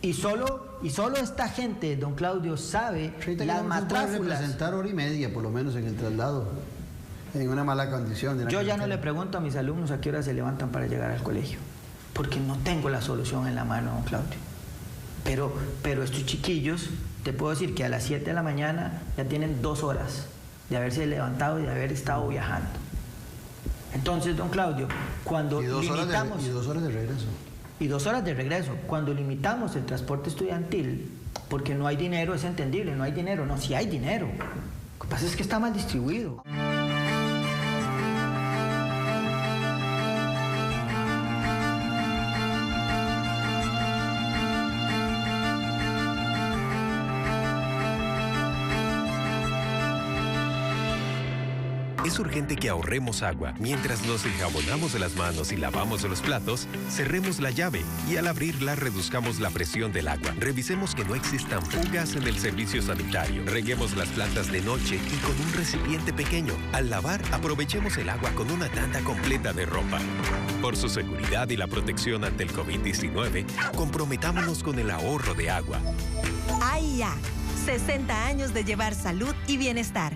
Y solo esta gente, don Claudio, sabe las matráculas. Puede representar hora y media, por lo menos, en el traslado, en una mala condición. Yo ya no le pregunto a mis alumnos a qué hora se levantan para llegar al colegio, porque no tengo la solución en la mano, don Claudio. Pero estos chiquillos, te puedo decir que a las 7 de la mañana ya tienen 2 horas de haberse levantado y de haber estado viajando. Entonces, don Claudio, cuando limitamos... Y 2 horas de regreso. Y 2 horas de regreso. Cuando limitamos el transporte estudiantil, porque no hay dinero, es entendible, no hay dinero. No, sí hay dinero. Lo que pasa es que está mal distribuido. Es urgente que ahorremos agua. Mientras nos enjabonamos las manos y lavamos los platos, cerremos la llave y al abrirla reduzcamos la presión del agua. Revisemos que no existan fugas en el servicio sanitario. Reguemos las plantas de noche y con un recipiente pequeño. Al lavar, aprovechemos el agua con una tanda completa de ropa. Por su seguridad y la protección ante el COVID-19, comprometámonos con el ahorro de agua. AIA, 60 años de llevar salud y bienestar.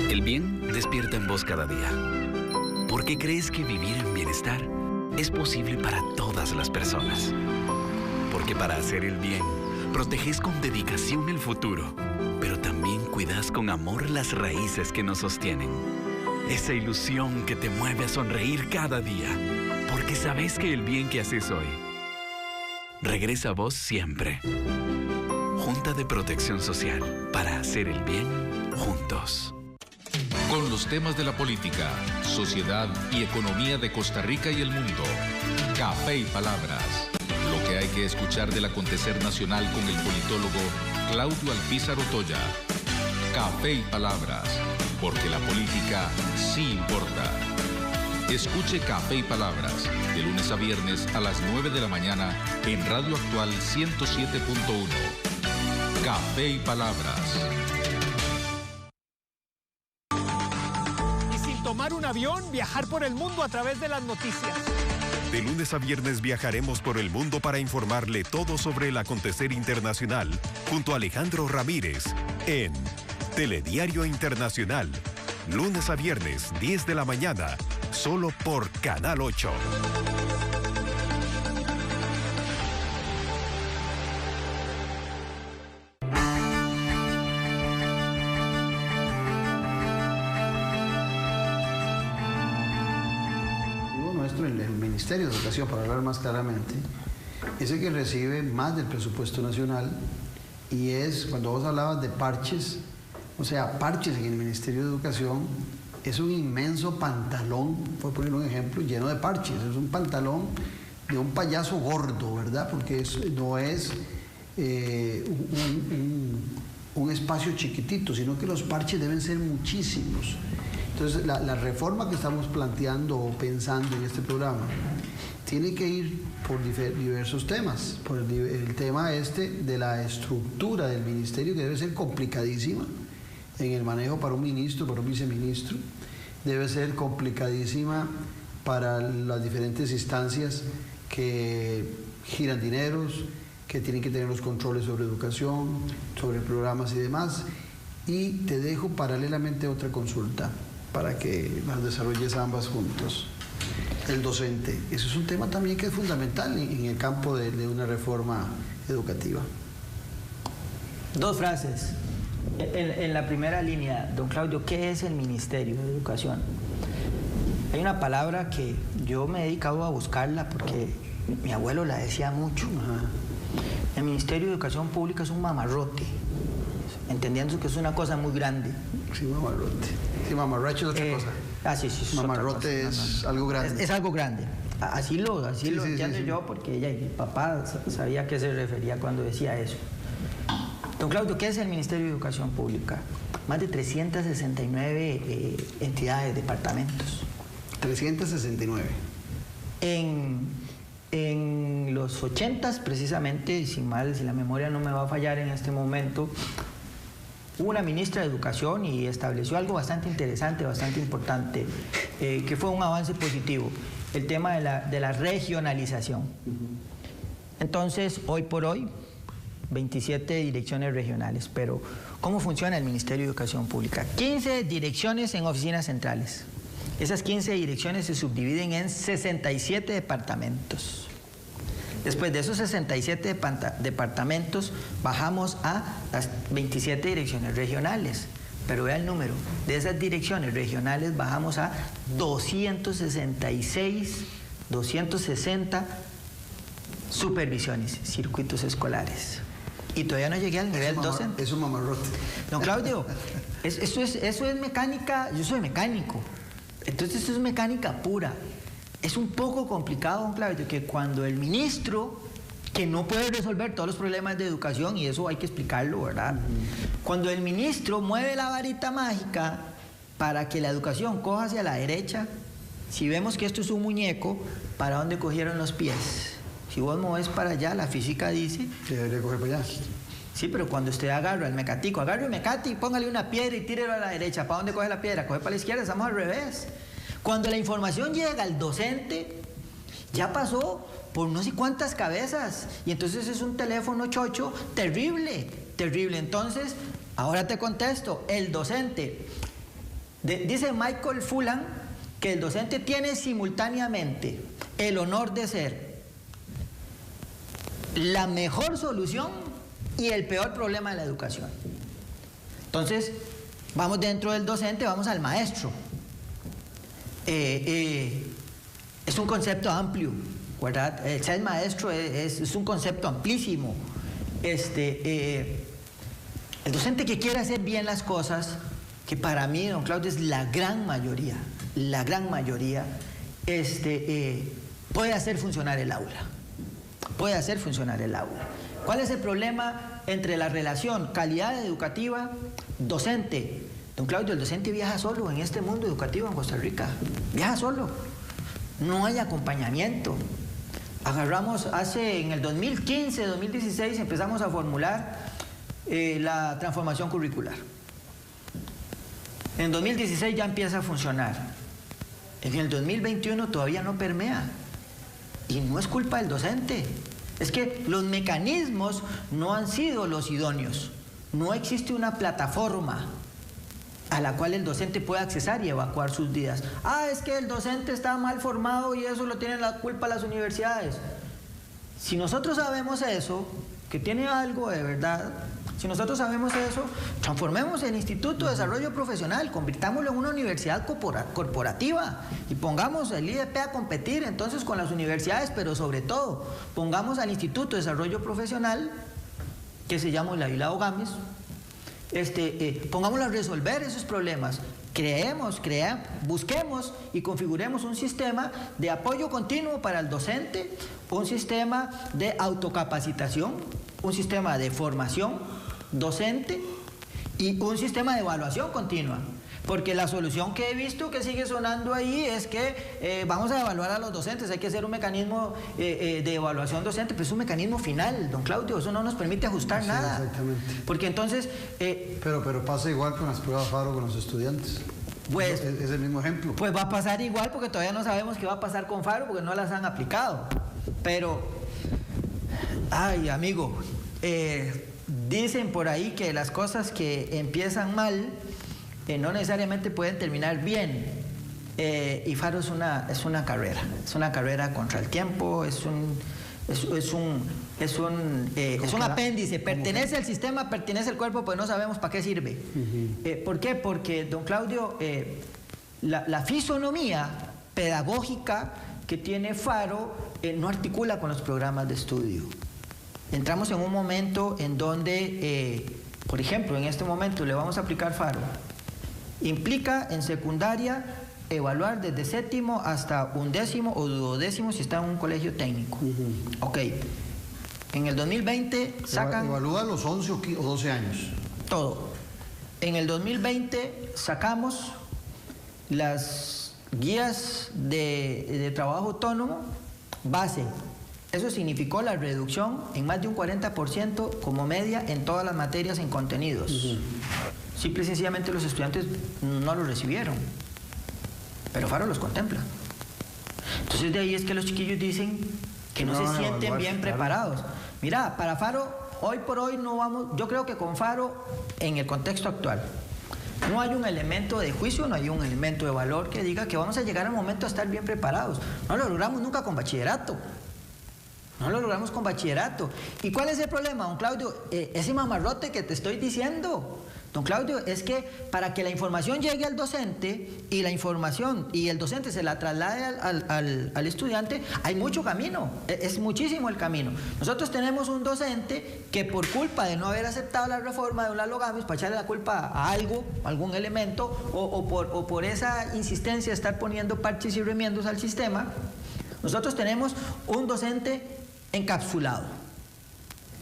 El bien despierta en vos cada día. ¿Por qué crees que vivir en bienestar es posible para todas las personas? Porque para hacer el bien, proteges con dedicación el futuro, pero también cuidas con amor las raíces que nos sostienen. Esa ilusión que te mueve a sonreír cada día, porque sabes que el bien que haces hoy regresa a vos siempre. Junta de Protección Social, para hacer el bien juntos. Con los temas de la política, sociedad y economía de Costa Rica y el mundo. Café y Palabras. Lo que hay que escuchar del acontecer nacional con el politólogo Claudio Alpizar Otoya. Café y Palabras, porque la política sí importa. Escuche Café y Palabras, de lunes a viernes a las 9 de la mañana en Radio Actual 107.1. Café y Palabras. Tomar un avión avión, viajar por el mundo a través de las noticias. De lunes a viernes viajaremos por el mundo para informarle todo sobre el acontecer internacional junto a Alejandro Ramírez en Telediario Internacional. Lunes a viernes, 10 de la mañana, solo por Canal 8. El Ministerio de Educación, para hablar más claramente, es el que recibe más del presupuesto nacional, y es, cuando vos hablabas de parches, o sea, parches en el Ministerio de Educación es un inmenso pantalón, por poner un ejemplo, lleno de parches. Es un pantalón de un payaso gordo, ¿verdad? Porque no es un espacio chiquitito, sino que los parches deben ser muchísimos. Entonces, la reforma que estamos planteando o pensando en este programa tiene que ir por diversos temas. Por el tema de la estructura del ministerio, que debe ser complicadísima en el manejo para un ministro, para un viceministro. Debe ser complicadísima para las diferentes instancias que giran dineros, que tienen que tener los controles sobre educación, sobre programas y demás. Y te dejo paralelamente otra consulta, para que las desarrolles ambas juntos. El docente, eso es un tema también que es fundamental en el campo de una reforma educativa. Dos frases. En la primera línea, don Claudio, ¿qué es el Ministerio de Educación? Hay una palabra que yo me he dedicado a buscarla porque mi abuelo la decía mucho. El Ministerio de Educación Pública es un mamarrote, entendiendo que es una cosa muy grande. Sí, mamarrote. Sí, mamarracho es otra cosa. Sí. Mamarrote es algo grande. Es algo grande. Así lo entiendo yo, porque mi papá sabía a qué se refería cuando decía eso. Don Claudio, ¿qué es el Ministerio de Educación Pública? Más de 369 entidades, departamentos. 369. En los 80s, precisamente, si la memoria no me va a fallar en este momento, hubo una ministra de Educación y estableció algo bastante interesante, bastante importante, que fue un avance positivo, el tema de la regionalización. Entonces, hoy por hoy, 27 direcciones regionales, pero ¿cómo funciona el Ministerio de Educación Pública? 15 direcciones en oficinas centrales. Esas 15 direcciones se subdividen en 67 departamentos. Después de esos 67 departamentos, bajamos a las 27 direcciones regionales. Pero vea el número, de esas direcciones regionales bajamos a 260 supervisiones, circuitos escolares. Y todavía no llegué al nivel docente. Es un mamarrote. Don Claudio, eso es mecánica, yo soy mecánico. Entonces eso es mecánica pura. Es un poco complicado, don Claudio, que cuando el ministro, que no puede resolver todos los problemas de educación, y eso hay que explicarlo, ¿verdad? Cuando el ministro mueve la varita mágica para que la educación coja hacia la derecha, si vemos que esto es un muñeco, ¿para dónde cogieron los pies? Si vos mueves para allá, la física dice... Que debería coger para allá. Sí, pero cuando usted agarra el mecatico, agarre el mecate, póngale una piedra y tírelo a la derecha. ¿Para dónde coge la piedra? Coge para la izquierda, estamos al revés. Cuando la información llega al docente, ya pasó por no sé cuántas cabezas. Y entonces es un teléfono chocho terrible, terrible. Entonces, ahora te contesto, el docente, dice Michael Fullan, que el docente tiene simultáneamente el honor de ser la mejor solución y el peor problema de la educación. Entonces, vamos dentro del docente, vamos al maestro. Es un concepto amplio, ¿verdad? Ser maestro es un concepto amplísimo. El docente que quiere hacer bien las cosas, que para mí, don Claudio, es la gran mayoría, puede hacer funcionar el aula. Puede hacer funcionar el aula. ¿Cuál es el problema entre la relación calidad educativa, docente? Don Claudio, el docente viaja solo en este mundo educativo en Costa Rica. Viaja solo. No hay acompañamiento. Agarramos en el 2015, 2016, empezamos a formular la transformación curricular. En 2016 ya empieza a funcionar. en el 2021 todavía no permea. Y no es culpa del docente. Es que los mecanismos no han sido los idóneos. No existe una plataforma a la cual el docente pueda accesar y evacuar sus vidas. Es que el docente está mal formado y eso lo tienen la culpa las universidades. Si nosotros sabemos eso, que tiene algo de verdad, si nosotros sabemos eso, transformemos el Instituto de Desarrollo Profesional, convirtámoslo en una universidad corporativa y pongamos el IDP a competir entonces con las universidades, pero sobre todo pongamos al Instituto de Desarrollo Profesional, que se llama Ladislao Gámez, pongámoslo a resolver esos problemas. Busquemos y configuremos un sistema de apoyo continuo para el docente, un sistema de autocapacitación, un sistema de formación docente y un sistema de evaluación continua. Porque la solución que he visto que sigue sonando ahí es que vamos a evaluar a los docentes, hay que hacer un mecanismo de evaluación docente, pero es un mecanismo final, don Claudio, eso no nos permite ajustar nada. Exactamente. Porque entonces... Pero pasa igual con las pruebas FARO con los estudiantes. Pues, es el mismo ejemplo. Pues va a pasar igual porque todavía no sabemos qué va a pasar con FARO porque no las han aplicado. Pero, ay amigo, dicen por ahí que las cosas que empiezan mal no necesariamente pueden terminar bien. Y FARO es una carrera contra el tiempo, es un apéndice, pertenece al sistema, pertenece al cuerpo, pues no sabemos para qué sirve. ¿Por qué? Porque, don Claudio, la fisonomía pedagógica que tiene FARO no articula con los programas de estudio. Entramos en un momento en donde, por ejemplo, en este momento le vamos a aplicar FARO. Implica en secundaria evaluar desde séptimo hasta 11º o 12º si está en un colegio técnico. Ok. En el 2020 sacan... Evalúa los 11 o 12 años. Todo. En el 2020 sacamos las guías de trabajo autónomo base. Eso significó la reducción en más de un 40% como media en todas las materias en contenidos. Simple y sencillamente los estudiantes no lo recibieron. Pero FARO los contempla. Entonces de ahí es que los chiquillos dicen que no se sienten bien preparados. Mira, para FARO, hoy por hoy no vamos, yo creo que con FARO, en el contexto actual, no hay un elemento de juicio, no hay un elemento de valor que diga que vamos a llegar al momento de estar bien preparados. No lo logramos nunca con bachillerato. No lo logramos con bachillerato. ¿Y cuál es el problema, don Claudio? Ese mamarrote que te estoy diciendo. Don Claudio, es que para que la información llegue al docente y la información y el docente se la traslade al estudiante, hay mucho camino, es muchísimo el camino. Nosotros tenemos un docente que por culpa de no haber aceptado la reforma de Lalo Gámez, para echarle la culpa a algo, algún elemento, o por esa insistencia de estar poniendo parches y remiendos al sistema, nosotros tenemos un docente encapsulado,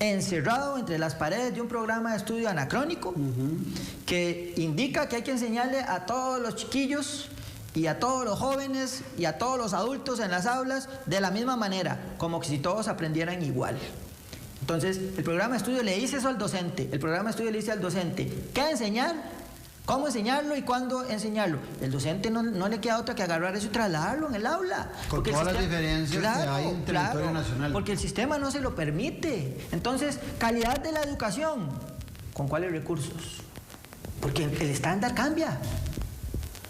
encerrado entre las paredes de un programa de estudio anacrónico que indica que hay que enseñarle a todos los chiquillos y a todos los jóvenes y a todos los adultos en las aulas de la misma manera, como que si todos aprendieran igual. Entonces, el programa de estudio le dice eso al docente, el programa de estudio le dice al docente ¿qué enseñar? ¿Cómo enseñarlo y cuándo enseñarlo? El docente no le queda otra que agarrar eso y trasladarlo en el aula. Con todas las diferencias que hay en territorio nacional. Porque el sistema no se lo permite. Entonces, calidad de la educación, ¿con cuáles recursos? Porque el estándar cambia.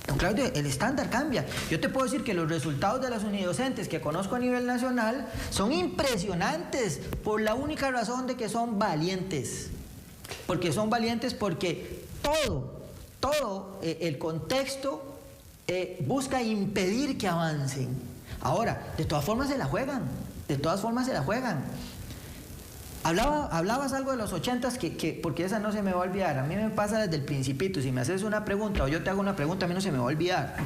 Don Claudio, el estándar cambia. Yo te puedo decir que los resultados de las unidocentes que conozco a nivel nacional son impresionantes por la única razón de que son valientes. Porque son valientes porque todo el contexto busca impedir que avancen. Ahora, de todas formas se la juegan, Hablabas algo de los 80s porque esa no se me va a olvidar. A mí me pasa desde el principito. Si me haces una pregunta o yo te hago una pregunta, a mí no se me va a olvidar.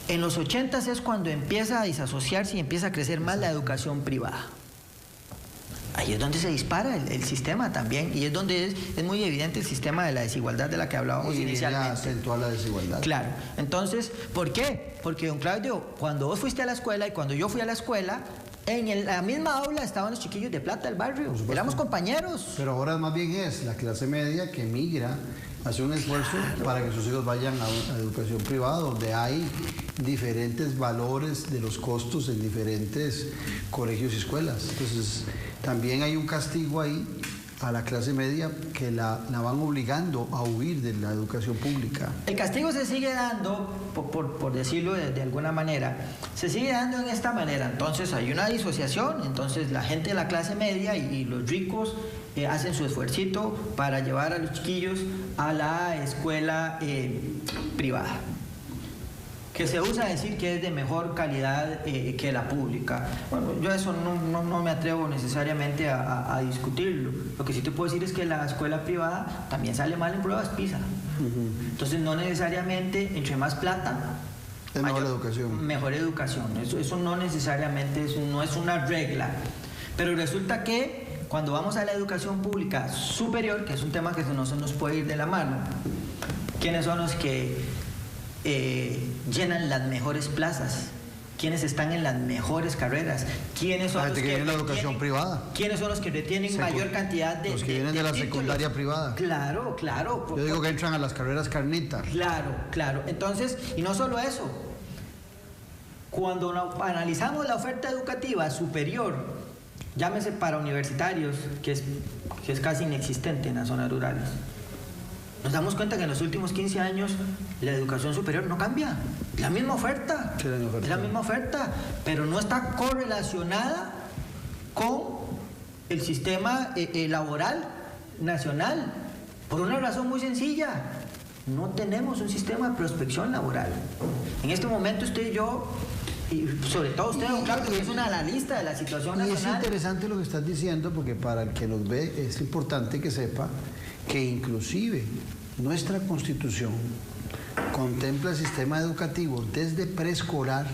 En los 80s es cuando empieza a disasociarse y empieza a crecer más la educación privada. Ahí es donde se dispara el sistema también, y es donde es muy evidente el sistema de la desigualdad de la que hablábamos inicialmente. Y acentúa la desigualdad. Claro. Entonces, ¿por qué? Porque, don Claudio, cuando vos fuiste a la escuela y cuando yo fui a la escuela, En la misma aula estaban los chiquillos de plata del barrio, éramos compañeros. Pero ahora más bien es la clase media que migra, hace un esfuerzo para que sus hijos vayan a una educación privada, donde hay diferentes valores de los costos en diferentes colegios y escuelas. Entonces, también hay un castigo ahí a la clase media que la van obligando a huir de la educación pública. El castigo se sigue dando, por decirlo de alguna manera, se sigue dando en esta manera. Entonces hay una disociación, entonces la gente de la clase media y los ricos hacen su esfuercito para llevar a los chiquillos a la escuela privada, que se usa decir que es de mejor calidad que la pública. Bueno, yo eso no me atrevo necesariamente a discutirlo. Lo que sí te puedo decir es que la escuela privada también sale mal en pruebas PISA. Entonces no necesariamente entre más plata es mejor educación. Mejor educación. Eso no necesariamente no es una regla. Pero resulta que cuando vamos a la educación pública superior, que es un tema que no se nos puede ir de la mano, ¿quiénes son los que llenan las mejores plazas? ¿Quiénes están en las mejores carreras? ¿Quiénes son los que vienen de la educación privada? ¿Quiénes son los que retienen mayor cantidad de los que vienen de la títulos? Secundaria privada. Claro. Yo digo que entran a las carreras carnitas. Claro. Entonces, y no solo eso, cuando analizamos la oferta educativa superior, llámese para universitarios, que es casi inexistente en las zonas rurales, nos damos cuenta que en los últimos 15 años la educación superior no cambia. Es la misma oferta. Sí, es la misma oferta, pero no está correlacionada con el sistema laboral nacional. Por una razón muy sencilla. No tenemos un sistema de prospección laboral. En este momento usted y yo, y sobre todo usted, don Claudio, que es un analista de la situación nacional. Y es interesante lo que estás diciendo, porque para el que nos ve es importante que sepa que inclusive nuestra Constitución contempla el sistema educativo desde preescolar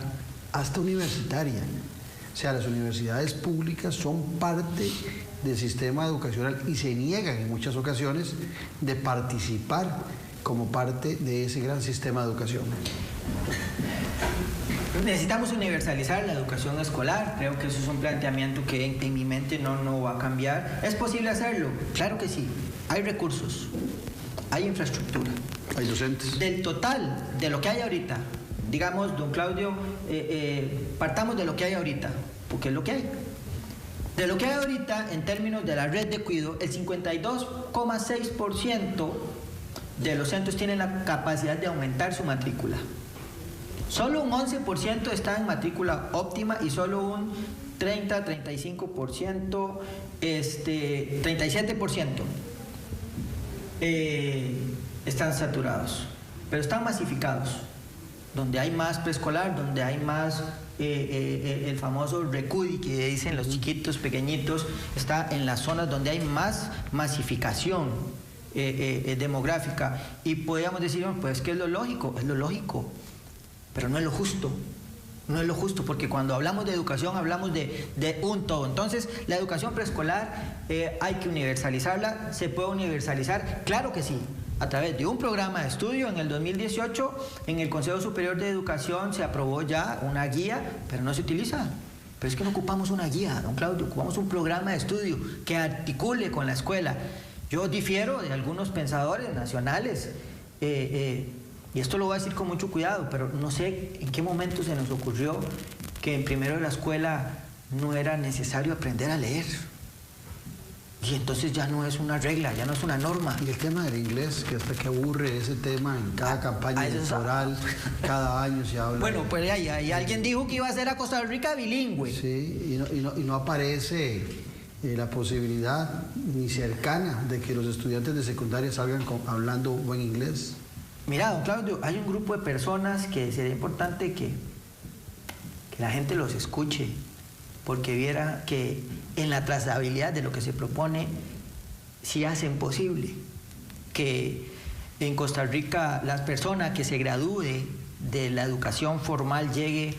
hasta universitaria. O sea, las universidades públicas son parte del sistema educacional y se niegan en muchas ocasiones de participar como parte de ese gran sistema de educación. Necesitamos universalizar la educación escolar. Creo que eso es un planteamiento que en mi mente no va a cambiar. ¿Es posible hacerlo? Claro que sí. Hay recursos, hay infraestructura. Hay docentes. Del total de lo que hay ahorita, digamos, don Claudio, partamos de lo que hay ahorita, porque es lo que hay. De lo que hay ahorita, en términos de la red de cuidado, el 52,6% de los centros tienen la capacidad de aumentar su matrícula. Solo un 11% está en matrícula óptima y solo un 35%, 37% están saturados, pero están masificados, donde hay más preescolar, donde hay más el famoso recudi que dicen los chiquitos, pequeñitos, está en las zonas donde hay más masificación demográfica. Y podríamos decir, pues que es lo lógico, pero no es lo justo. No es lo justo, porque cuando hablamos de educación hablamos de un todo. Entonces, la educación preescolar hay que universalizarla. ¿Se puede universalizar? Claro que sí. A través de un programa de estudio en el 2018, en el Consejo Superior de Educación se aprobó ya una guía, pero no se utiliza. Pero es que no ocupamos una guía, don Claudio, ocupamos un programa de estudio que articule con la escuela. Yo difiero de algunos pensadores nacionales, y esto lo voy a decir con mucho cuidado, pero no sé en qué momento se nos ocurrió que en primero de la escuela no era necesario aprender a leer. Y entonces ya no es una regla, ya no es una norma. Y el tema del inglés, que hasta que aburre ese tema en cada campaña electoral, cada año se habla. Bueno, pues ahí alguien dijo que iba a ser a Costa Rica bilingüe. Sí, y no aparece la posibilidad ni cercana de que los estudiantes de secundaria salgan hablando buen inglés. Mira, don Claudio, hay un grupo de personas que sería importante que la gente los escuche, porque viera que en la trazabilidad de lo que se propone sí hacen posible que en Costa Rica la persona que se gradúe de la educación formal llegue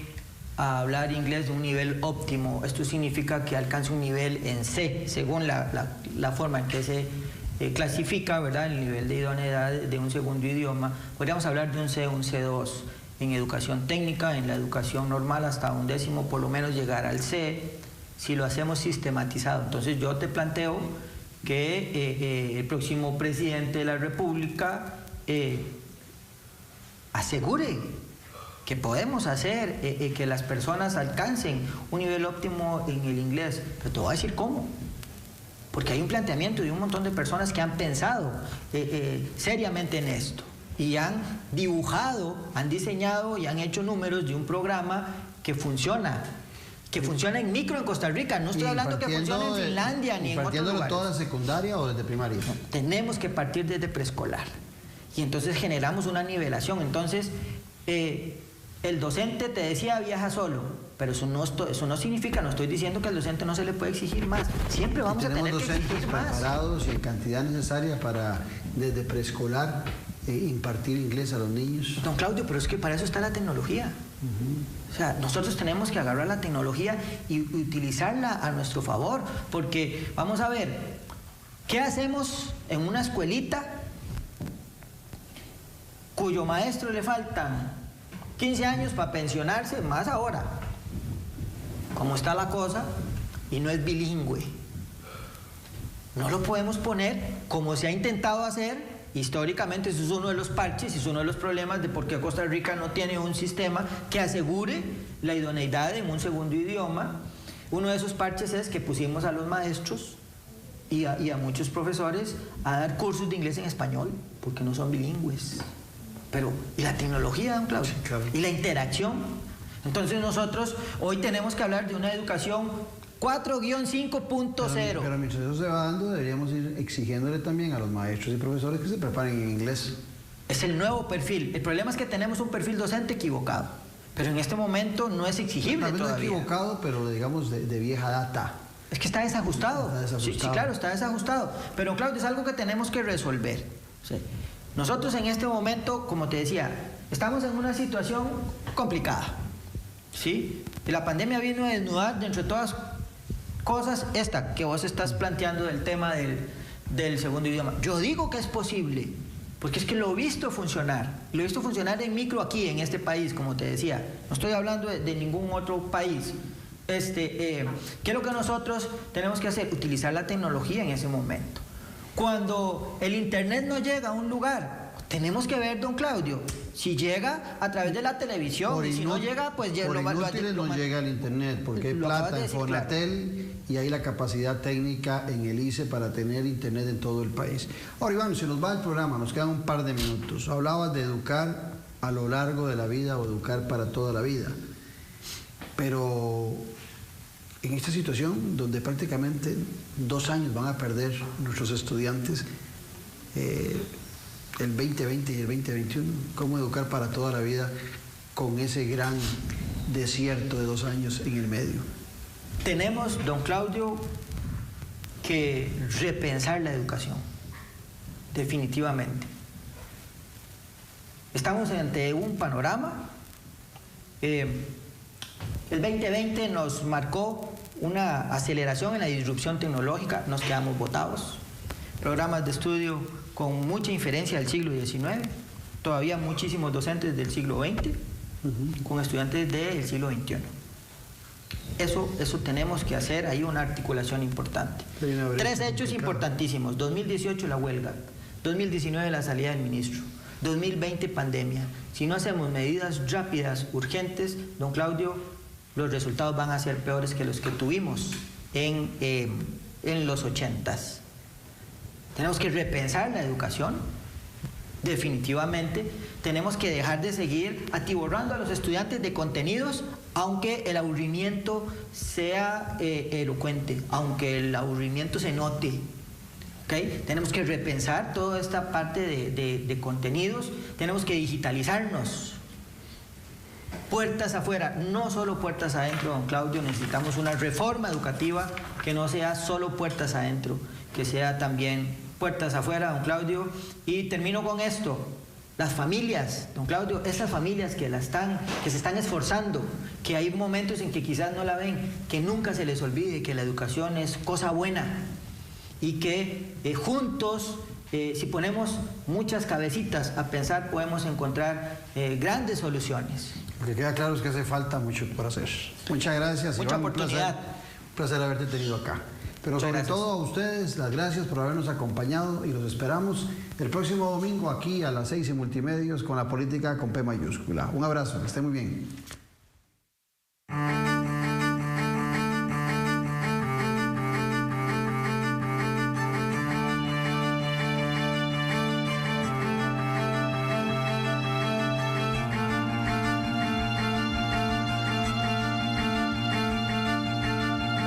a hablar inglés de un nivel óptimo. Esto significa que alcance un nivel en C, según la forma en que se clasifica, ¿verdad?, el nivel de idoneidad de un segundo idioma. Podríamos hablar de un C, un C2. en educación técnica, en la educación normal hasta 11º, por lo menos llegar al C, si lo hacemos sistematizado. Entonces yo te planteo que el próximo presidente de la República asegure que podemos hacer que las personas alcancen un nivel óptimo en el inglés. Pero te voy a decir cómo. Porque hay un planteamiento de un montón de personas que han pensado seriamente en esto y han dibujado, han diseñado y han hecho números de un programa que funciona en micro en Costa Rica. No estoy hablando que funcione en Finlandia ni en otros lugares. ¿Partiendo de toda la secundaria o desde primaria? No, tenemos que partir desde preescolar. Y entonces generamos una nivelación. Entonces, el docente, te decía, viaja solo, pero eso no significa, no estoy diciendo que al docente no se le puede exigir más. Siempre vamos a tener que exigir más. Preparados y en cantidad necesaria para, desde preescolar, impartir inglés a los niños. Don Claudio, pero es que para eso está la tecnología. O sea, nosotros tenemos que agarrar la tecnología y utilizarla a nuestro favor, porque vamos a ver, ¿qué hacemos en una escuelita cuyo maestro le faltan 15 años para pensionarse, más ahora, como está la cosa, y no es bilingüe? No lo podemos poner como se ha intentado hacer históricamente. Eso es uno de los parches, es uno de los problemas de por qué Costa Rica no tiene un sistema que asegure la idoneidad en un segundo idioma. Uno de esos parches es que pusimos a los maestros y a muchos profesores a dar cursos de inglés en español, porque no son bilingües. Pero, ¿y la tecnología, don Claudio? Claro. ¿Y la interacción? Entonces nosotros hoy tenemos que hablar de una educación 4-5.0. Pero mientras eso se va dando, deberíamos ir exigiéndole también a los maestros y profesores que se preparen en inglés. Es el nuevo perfil. El problema es que tenemos un perfil docente equivocado. Pero en este momento no es exigible Tal vez todavía. no equivocado, pero digamos de vieja data. Es que está desajustado. Está desajustado. Sí, claro, está desajustado. Pero Claudio, es algo que tenemos que resolver. ¿Sí? Nosotros en este momento, como te decía, estamos en una situación complicada. ¿Sí? Y la pandemia vino a desnudar, de entre todas cosas, esta que vos estás planteando del tema del segundo idioma. Yo digo que es posible, porque es que lo he visto funcionar. Lo he visto funcionar en micro aquí, en este país, como te decía. No estoy hablando de ningún otro país. ¿Qué es lo que nosotros tenemos que hacer? Utilizar la tecnología en ese momento. Cuando el internet no llega a un lugar, tenemos que ver, don Claudio, si llega a través de la televisión, y si no llega, pues por inútiles no llega al internet, porque hay plata en Fonatel y hay la capacidad técnica en el ICE para tener internet en todo el país. Ahora, Iván, se nos va el programa, nos quedan un par de minutos. Hablabas de educar a lo largo de la vida o educar para toda la vida, pero en esta situación donde prácticamente 2 años van a perder nuestros estudiantes, el 2020 y el 2021, ¿cómo educar para toda la vida con ese gran desierto de 2 años en el medio? Tenemos, don Claudio, que repensar la educación, definitivamente. Estamos ante un panorama. El 2020 nos marcó una aceleración en la disrupción tecnológica, nos quedamos botados. Programas de estudio con mucha inferencia del siglo XIX, todavía muchísimos docentes del siglo XX, con estudiantes del siglo XXI. Eso tenemos que hacer, ahí una articulación importante. 3 hechos importantísimos: 2018 la huelga, 2019 la salida del ministro, 2020 pandemia. Si no hacemos medidas rápidas, urgentes, don Claudio, los resultados van a ser peores que los que tuvimos en los 80s. Tenemos que repensar la educación, definitivamente. Tenemos que dejar de seguir atiborrando a los estudiantes de contenidos, aunque el aburrimiento sea elocuente, aunque el aburrimiento se note. ¿Okay? Tenemos que repensar toda esta parte de contenidos. Tenemos que digitalizarnos. Puertas afuera, no solo puertas adentro, don Claudio. Necesitamos una reforma educativa que no sea solo puertas adentro, que sea también puertas afuera, don Claudio. Y termino con esto: las familias, don Claudio, esas familias que se están esforzando, que hay momentos en que quizás no la ven, que nunca se les olvide que la educación es cosa buena y que juntos si ponemos muchas cabecitas a pensar, podemos encontrar grandes soluciones. Lo que queda claro es que hace falta mucho por hacer. Muchas gracias, Mucha Iván, oportunidad. Un placer haberte tenido acá. Pero Muchas sobre gracias. todo a ustedes, las gracias por habernos acompañado y los esperamos el próximo domingo aquí a las 6 en Multimedios con la política con P mayúscula. Un abrazo, que esté muy bien.